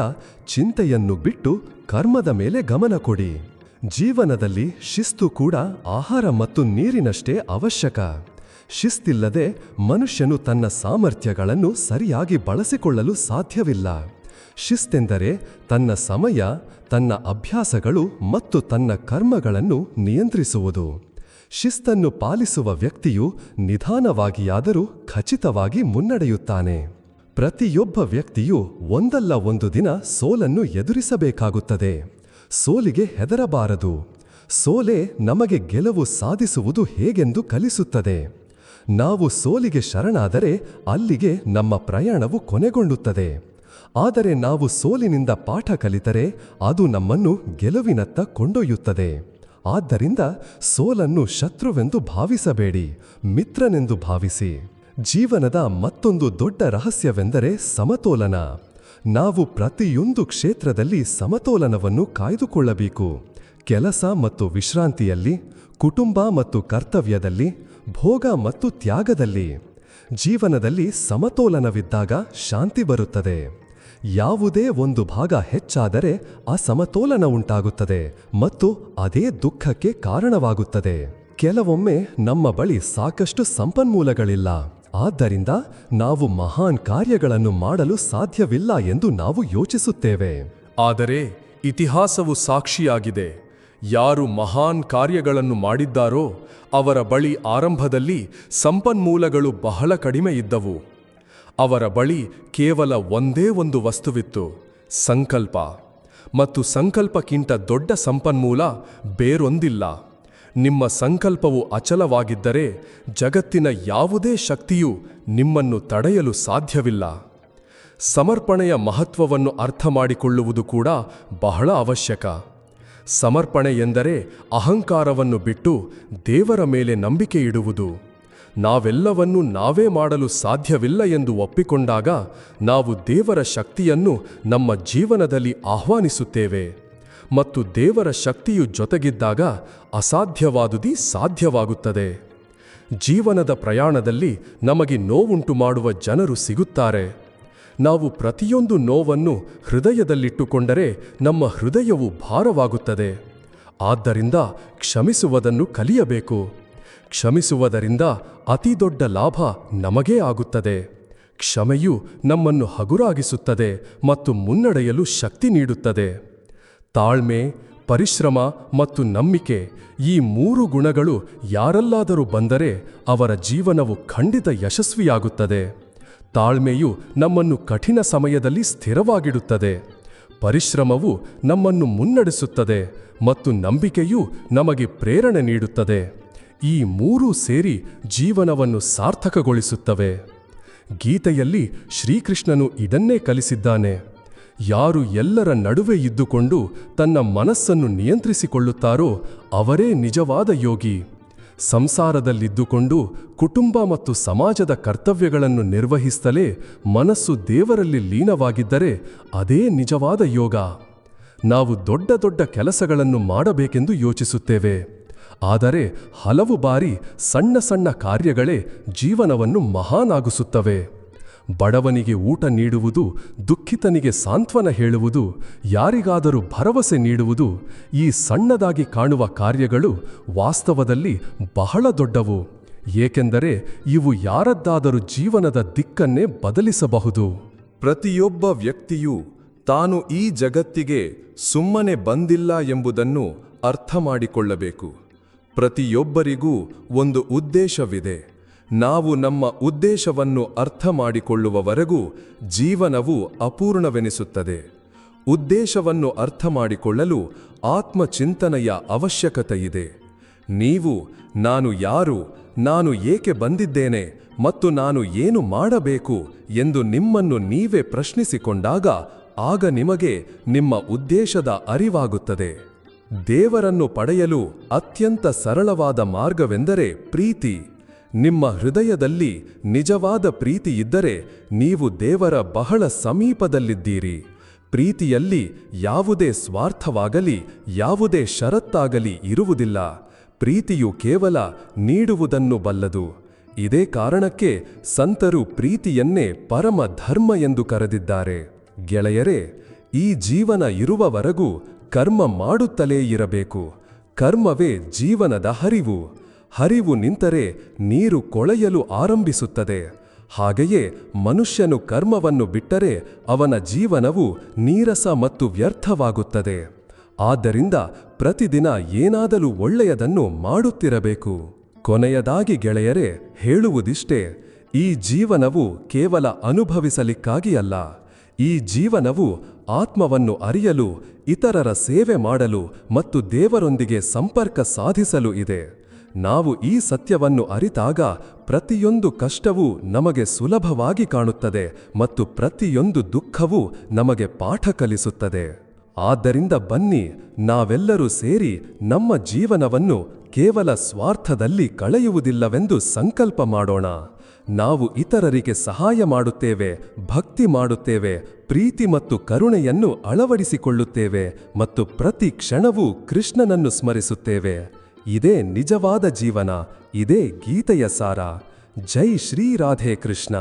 ಚಿಂತೆಯನ್ನು ಬಿಟ್ಟು ಕರ್ಮದ ಮೇಲೆ ಗಮನ ಕೊಡಿ. ಜೀವನದಲ್ಲಿ ಶಿಸ್ತು ಕೂಡ ಆಹಾರ ಮತ್ತು ನೀರಿನಷ್ಟೇ ಅವಶ್ಯಕ. ಶಿಸ್ತಿಲ್ಲದೆ ಮನುಷ್ಯನು ತನ್ನ ಸಾಮರ್ಥ್ಯಗಳನ್ನು ಸರಿಯಾಗಿ ಬಳಸಿಕೊಳ್ಳಲು ಸಾಧ್ಯವಿಲ್ಲ. ಶಿಸ್ತೆಂದರೆ ತನ್ನ ಸಮಯ, ತನ್ನ ಅಭ್ಯಾಸಗಳು ಮತ್ತು ತನ್ನ ಕರ್ಮಗಳನ್ನು ನಿಯಂತ್ರಿಸುವುದು. ಶಿಸ್ತನ್ನು ಪಾಲಿಸುವ ವ್ಯಕ್ತಿಯು ನಿಧಾನವಾಗಿಯಾದರೂ ಖಚಿತವಾಗಿ ಮುನ್ನಡೆಯುತ್ತಾನೆ. ಪ್ರತಿಯೊಬ್ಬ ವ್ಯಕ್ತಿಯು ಒಂದಲ್ಲ ಒಂದು ದಿನ ಸೋಲನ್ನು ಎದುರಿಸಬೇಕಾಗುತ್ತದೆ. ಸೋಲಿಗೆ ಹೆದರಬಾರದು. ಸೋಲೆ ನಮಗೆ ಗೆಲುವು ಸಾಧಿಸುವುದು ಹೇಗೆಂದು ಕಲಿಸುತ್ತದೆ. ನಾವು ಸೋಲಿಗೆ ಶರಣಾದರೆ ಅಲ್ಲಿಗೆ ನಮ್ಮ ಪ್ರಯಾಣವು ಕೊನೆಗೊಳ್ಳುತ್ತದೆ. ಆದರೆ ನಾವು ಸೋಲಿನಿಂದ ಪಾಠ ಕಲಿತರೆ ಅದು ನಮ್ಮನ್ನು ಗೆಲುವಿನತ್ತ ಕೊಂಡೊಯ್ಯುತ್ತದೆ. ಆದ್ದರಿಂದ ಸೋಲನ್ನು ಶತ್ರುವೆಂದು ಭಾವಿಸಬೇಡಿ, ಮಿತ್ರನೆಂದು ಭಾವಿಸಿ. ಜೀವನದ ಮತ್ತೊಂದು ದೊಡ್ಡ ರಹಸ್ಯವೆಂದರೆ ಸಮತೋಲನ. ನಾವು ಪ್ರತಿಯೊಂದು ಕ್ಷೇತ್ರದಲ್ಲಿ ಸಮತೋಲನವನ್ನು ಕಾಯ್ದುಕೊಳ್ಳಬೇಕು. ಕೆಲಸ ಮತ್ತು ವಿಶ್ರಾಂತಿಯಲ್ಲಿ, ಕುಟುಂಬ ಮತ್ತು ಕರ್ತವ್ಯದಲ್ಲಿ, ಭೋಗ ಮತ್ತು ತ್ಯಾಗದಲ್ಲಿ. ಜೀವನದಲ್ಲಿ ಸಮತೋಲನವಿದ್ದಾಗ ಶಾಂತಿ ಬರುತ್ತದೆ. ಯಾವುದೇ ಒಂದು ಭಾಗ ಹೆಚ್ಚಾದರೆ ಅಸಮತೋಲನ ಉಂಟಾಗುತ್ತದೆ ಮತ್ತು ಅದೇ ದುಃಖಕ್ಕೆ ಕಾರಣವಾಗುತ್ತದೆ. ಕೆಲವೊಮ್ಮೆ ನಮ್ಮ ಬಳಿ ಸಾಕಷ್ಟು ಸಂಪನ್ಮೂಲಗಳಿಲ್ಲ. ಆದ್ದರಿಂದ ನಾವು ಮಹಾನ್ ಕಾರ್ಯಗಳನ್ನು ಮಾಡಲು ಸಾಧ್ಯವಿಲ್ಲ ಎಂದು ನಾವು ಯೋಚಿಸುತ್ತೇವೆ. ಆದರೆ ಇತಿಹಾಸವು ಸಾಕ್ಷಿಯಾಗಿದೆ. ಯಾರು ಮಹಾನ್ ಕಾರ್ಯಗಳನ್ನು ಮಾಡಿದ್ದಾರೋ ಅವರ ಬಳಿ ಆರಂಭದಲ್ಲಿ ಸಂಪನ್ಮೂಲಗಳು ಬಹಳ ಕಡಿಮೆ ಇದ್ದವು. ಅವರ ಬಳಿ ಕೇವಲ ಒಂದೇ ಒಂದು ವಸ್ತುವಿತ್ತು, ಸಂಕಲ್ಪ. ಮತ್ತು ಸಂಕಲ್ಪಕ್ಕಿಂತ ದೊಡ್ಡ ಸಂಪನ್ಮೂಲ ಬೇರೊಂದಿಲ್ಲ. ನಿಮ್ಮ ಸಂಕಲ್ಪವು ಅಚಲವಾಗಿದ್ದರೆ ಜಗತ್ತಿನ ಯಾವುದೇ ಶಕ್ತಿಯೂ ನಿಮ್ಮನ್ನು ತಡೆಯಲು ಸಾಧ್ಯವಿಲ್ಲ. ಸಮರ್ಪಣೆಯ ಮಹತ್ವವನ್ನು ಅರ್ಥ ಮಾಡಿಕೊಳ್ಳುವುದು ಕೂಡ ಬಹಳ ಅವಶ್ಯಕ. ಸಮರ್ಪಣೆ ಎಂದರೆ ಅಹಂಕಾರವನ್ನು ಬಿಟ್ಟು ದೇವರ ಮೇಲೆ ನಂಬಿಕೆ ಇಡುವುದು. ನಾವೆಲ್ಲವನ್ನೂ ನಾವೇ ಮಾಡಲು ಸಾಧ್ಯವಿಲ್ಲ ಎಂದು ಒಪ್ಪಿಕೊಂಡಾಗ ನಾವು ದೇವರ ಶಕ್ತಿಯನ್ನು ನಮ್ಮ ಜೀವನದಲ್ಲಿ ಆಹ್ವಾನಿಸುತ್ತೇವೆ. ಮತ್ತು ದೇವರ ಶಕ್ತಿಯು ಜೊತೆಗಿದ್ದಾಗ ಅಸಾಧ್ಯವಾದುದು ಸಾಧ್ಯವಾಗುತ್ತದೆ. ಜೀವನದ ಪ್ರಯಾಣದಲ್ಲಿ ನಮಗೆ ನೋವುಂಟು ಮಾಡುವ ಜನರು ಸಿಗುತ್ತಾರೆ. ನಾವು ಪ್ರತಿಯೊಂದು ನೋವನ್ನು ಹೃದಯದಲ್ಲಿಟ್ಟುಕೊಂಡರೆ ನಮ್ಮ ಹೃದಯವು ಭಾರವಾಗುತ್ತದೆ. ಆದ್ದರಿಂದ ಕ್ಷಮಿಸುವುದನ್ನು ಕಲಿಯಬೇಕು. ಕ್ಷಮಿಸುವುದರಿಂದ ಅತಿ ದೊಡ್ಡ ಲಾಭ ನಮಗೇ ಆಗುತ್ತದೆ. ಕ್ಷಮೆಯು ನಮ್ಮನ್ನು ಹಗುರಾಗಿಸುತ್ತದೆ ಮತ್ತು ಮುನ್ನಡೆಯಲು ಶಕ್ತಿ ನೀಡುತ್ತದೆ. ತಾಳ್ಮೆ, ಪರಿಶ್ರಮ ಮತ್ತು ನಂಬಿಕೆ ಈ 3 ಗುಣಗಳು ಯಾರಲ್ಲಾದರೂ ಬಂದರೆ ಅವರ ಜೀವನವು ಖಂಡಿತ ಯಶಸ್ವಿಯಾಗುತ್ತದೆ. ತಾಳ್ಮೆಯು ನಮ್ಮನ್ನು ಕಠಿಣ ಸಮಯದಲ್ಲಿ ಸ್ಥಿರವಾಗಿಡುತ್ತದೆ. ಪರಿಶ್ರಮವು ನಮ್ಮನ್ನು ಮುನ್ನಡೆಸುತ್ತದೆ ಮತ್ತು ನಂಬಿಕೆಯು ನಮಗೆ ಪ್ರೇರಣೆ ನೀಡುತ್ತದೆ. ಈ 3 ಸೇರಿ ಜೀವನವನ್ನು ಸಾರ್ಥಕಗೊಳಿಸುತ್ತವೆ. ಗೀತೆಯಲ್ಲಿ ಶ್ರೀಕೃಷ್ಣನು ಇದನ್ನೇ ಕಲಿಸಿದ್ದಾನೆ. ಯಾರು ಎಲ್ಲರ ನಡುವೆ ಇದ್ದುಕೊಂಡು ತನ್ನ ಮನಸ್ಸನ್ನು ನಿಯಂತ್ರಿಸಿಕೊಳ್ಳುತ್ತಾರೋ ಅವರೇ ನಿಜವಾದ ಯೋಗಿ. ಸಂಸಾರದಲ್ಲಿದ್ದುಕೊಂಡು ಕುಟುಂಬ ಮತ್ತು ಸಮಾಜದ ಕರ್ತವ್ಯಗಳನ್ನು ನಿರ್ವಹಿಸಲೇ ಮನಸ್ಸು ದೇವರಲ್ಲಿ ಲೀನವಾಗಿದ್ದರೆ ಅದೇ ನಿಜವಾದ ಯೋಗ. ನಾವು ದೊಡ್ಡ ದೊಡ್ಡ ಕೆಲಸಗಳನ್ನು ಮಾಡಬೇಕೆಂದು ಯೋಚಿಸುತ್ತೇವೆ. ಆದರೆ ಹಲವು ಬಾರಿ ಸಣ್ಣ ಸಣ್ಣ ಕಾರ್ಯಗಳೇ ಜೀವನವನ್ನು ಮಹಾನಾಗಿಸುತ್ತವೆ. ಬಡವನಿಗೆ ಊಟ ನೀಡುವುದು, ದುಃಖಿತನಿಗೆ ಸಾಂತ್ವನ ಹೇಳುವುದು, ಯಾರಿಗಾದರೂ ಭರವಸೆ ನೀಡುವುದು, ಈ ಸಣ್ಣದಾಗಿ ಕಾಣುವ ಕಾರ್ಯಗಳು ವಾಸ್ತವದಲ್ಲಿ ಬಹಳ ದೊಡ್ಡವು. ಏಕೆಂದರೆ ಇವು ಯಾರದ್ದಾದರೂ ಜೀವನದ ದಿಕ್ಕನ್ನೇ ಬದಲಿಸಬಹುದು. ಪ್ರತಿಯೊಬ್ಬ ವ್ಯಕ್ತಿಯೂ ತಾನು ಈ ಜಗತ್ತಿಗೆ ಸುಮ್ಮನೆ ಬಂದಿಲ್ಲ ಎಂಬುದನ್ನು ಅರ್ಥ ಮಾಡಿಕೊಳ್ಳಬೇಕು. ಪ್ರತಿಯೊಬ್ಬರಿಗೂ ಒಂದು ಉದ್ದೇಶವಿದೆ. ನಾವು ನಮ್ಮ ಉದ್ದೇಶವನ್ನು ಅರ್ಥ ಮಾಡಿಕೊಳ್ಳುವವರೆಗೂ ಜೀವನವು ಅಪೂರ್ಣವೆನಿಸುತ್ತದೆ. ಉದ್ದೇಶವನ್ನು ಅರ್ಥ ಮಾಡಿಕೊಳ್ಳಲು ಆತ್ಮಚಿಂತನೆಯ ಅವಶ್ಯಕತೆಯಿದೆ. ನೀವು ನಾನು ಯಾರು, ನಾನು ಏಕೆ ಬಂದಿದ್ದೇನೆ ಮತ್ತು ನಾನು ಏನು ಮಾಡಬೇಕು ಎಂದು ನಿಮ್ಮನ್ನು ನೀವೇ ಪ್ರಶ್ನಿಸಿಕೊಂಡಾಗ ಆಗ ನಿಮಗೆ ನಿಮ್ಮ ಉದ್ದೇಶದ ಅರಿವಾಗುತ್ತದೆ. ದೇವರನ್ನು ಪಡೆಯಲು ಅತ್ಯಂತ ಸರಳವಾದ ಮಾರ್ಗವೆಂದರೆ ಪ್ರೀತಿ. ನಿಮ್ಮ ಹೃದಯದಲ್ಲಿ ನಿಜವಾದ ಪ್ರೀತಿ ಇದ್ದರೆ ನೀವು ದೇವರ ಬಹಳ ಸಮೀಪದಲ್ಲಿದ್ದೀರಿ. ಪ್ರೀತಿಯಲ್ಲಿ ಯಾವುದೇ ಸ್ವಾರ್ಥವಾಗಲಿ ಯಾವುದೇ ಷರತ್ತಾಗಲಿ ಇರುವುದಿಲ್ಲ. ಪ್ರೀತಿಯು ಕೇವಲ ನೀಡುವುದನ್ನು ಬಲ್ಲದು. ಇದೇ ಕಾರಣಕ್ಕೆ ಸಂತರು ಪ್ರೀತಿಯನ್ನೇ ಪರಮ ಧರ್ಮ ಎಂದು ಕರೆದಿದ್ದಾರೆ. ಗೆಳೆಯರೇ, ಈ ಜೀವನ ಇರುವವರೆಗೂ ಕರ್ಮ ಮಾಡುತ್ತಲೇ ಇರಬೇಕು. ಕರ್ಮವೇ ಜೀವನದ ಹರಿವು. ಹರಿವು ನಿಂತರೆ ನೀರು ಕೊಳೆಯಲು ಆರಂಭಿಸುತ್ತದೆ. ಹಾಗೆಯೇ ಮನುಷ್ಯನು ಕರ್ಮವನ್ನು ಬಿಟ್ಟರೆ ಅವನ ಜೀವನವು ನೀರಸ ಮತ್ತು ವ್ಯರ್ಥವಾಗುತ್ತದೆ. ಆದ್ದರಿಂದ ಪ್ರತಿದಿನ ಏನಾದರೂ ಒಳ್ಳೆಯದನ್ನು ಮಾಡುತ್ತಿರಬೇಕು. ಕೊನೆಯದಾಗಿ ಗೆಳೆಯರೇ, ಹೇಳುವುದಿಷ್ಟೇ, ಈ ಜೀವನವು ಕೇವಲ ಅನುಭವಿಸಲಿಕ್ಕಾಗಿ ಅಲ್ಲ. ಈ ಜೀವನವು ಆತ್ಮವನ್ನು ಅರಿಯಲು, ಇತರರ ಸೇವೆ ಮಾಡಲು ಮತ್ತು ದೇವರೊಂದಿಗೆ ಸಂಪರ್ಕ ಸಾಧಿಸಲು ಇದೆ. ನಾವು ಈ ಸತ್ಯವನ್ನು ಅರಿತಾಗ ಪ್ರತಿಯೊಂದು ಕಷ್ಟವೂ ನಮಗೆ ಸುಲಭವಾಗಿ ಕಾಣುತ್ತದೆ ಮತ್ತು ಪ್ರತಿಯೊಂದು ದುಃಖವೂ ನಮಗೆ ಪಾಠ ಕಲಿಸುತ್ತದೆ. ಆದ್ದರಿಂದ ಬನ್ನಿ, ನಾವೆಲ್ಲರೂ ಸೇರಿ ನಮ್ಮ ಜೀವನವನ್ನು ಕೇವಲ ಸ್ವಾರ್ಥದಲ್ಲಿ ಕಳೆಯುವುದಿಲ್ಲವೆಂದು ಸಂಕಲ್ಪ ಮಾಡೋಣ. ನಾವು ಇತರರಿಗೆ ಸಹಾಯ ಮಾಡುತ್ತೇವೆ, ಭಕ್ತಿ ಮಾಡುತ್ತೇವೆ, ಪ್ರೀತಿ ಮತ್ತು ಕರುಣೆಯನ್ನು ಅಳವಡಿಸಿಕೊಳ್ಳುತ್ತೇವೆ ಮತ್ತು ಪ್ರತಿ ಕ್ಷಣವೂ ಕೃಷ್ಣನನ್ನು ಸ್ಮರಿಸುತ್ತೇವೆ. ಇದೇ ನಿಜವಾದ ಜೀವನ. ಇದೇ ಗೀತೆಯ ಸಾರ. ಜೈ ಶ್ರೀ ರಾಧೆ ಕೃಷ್ಣ.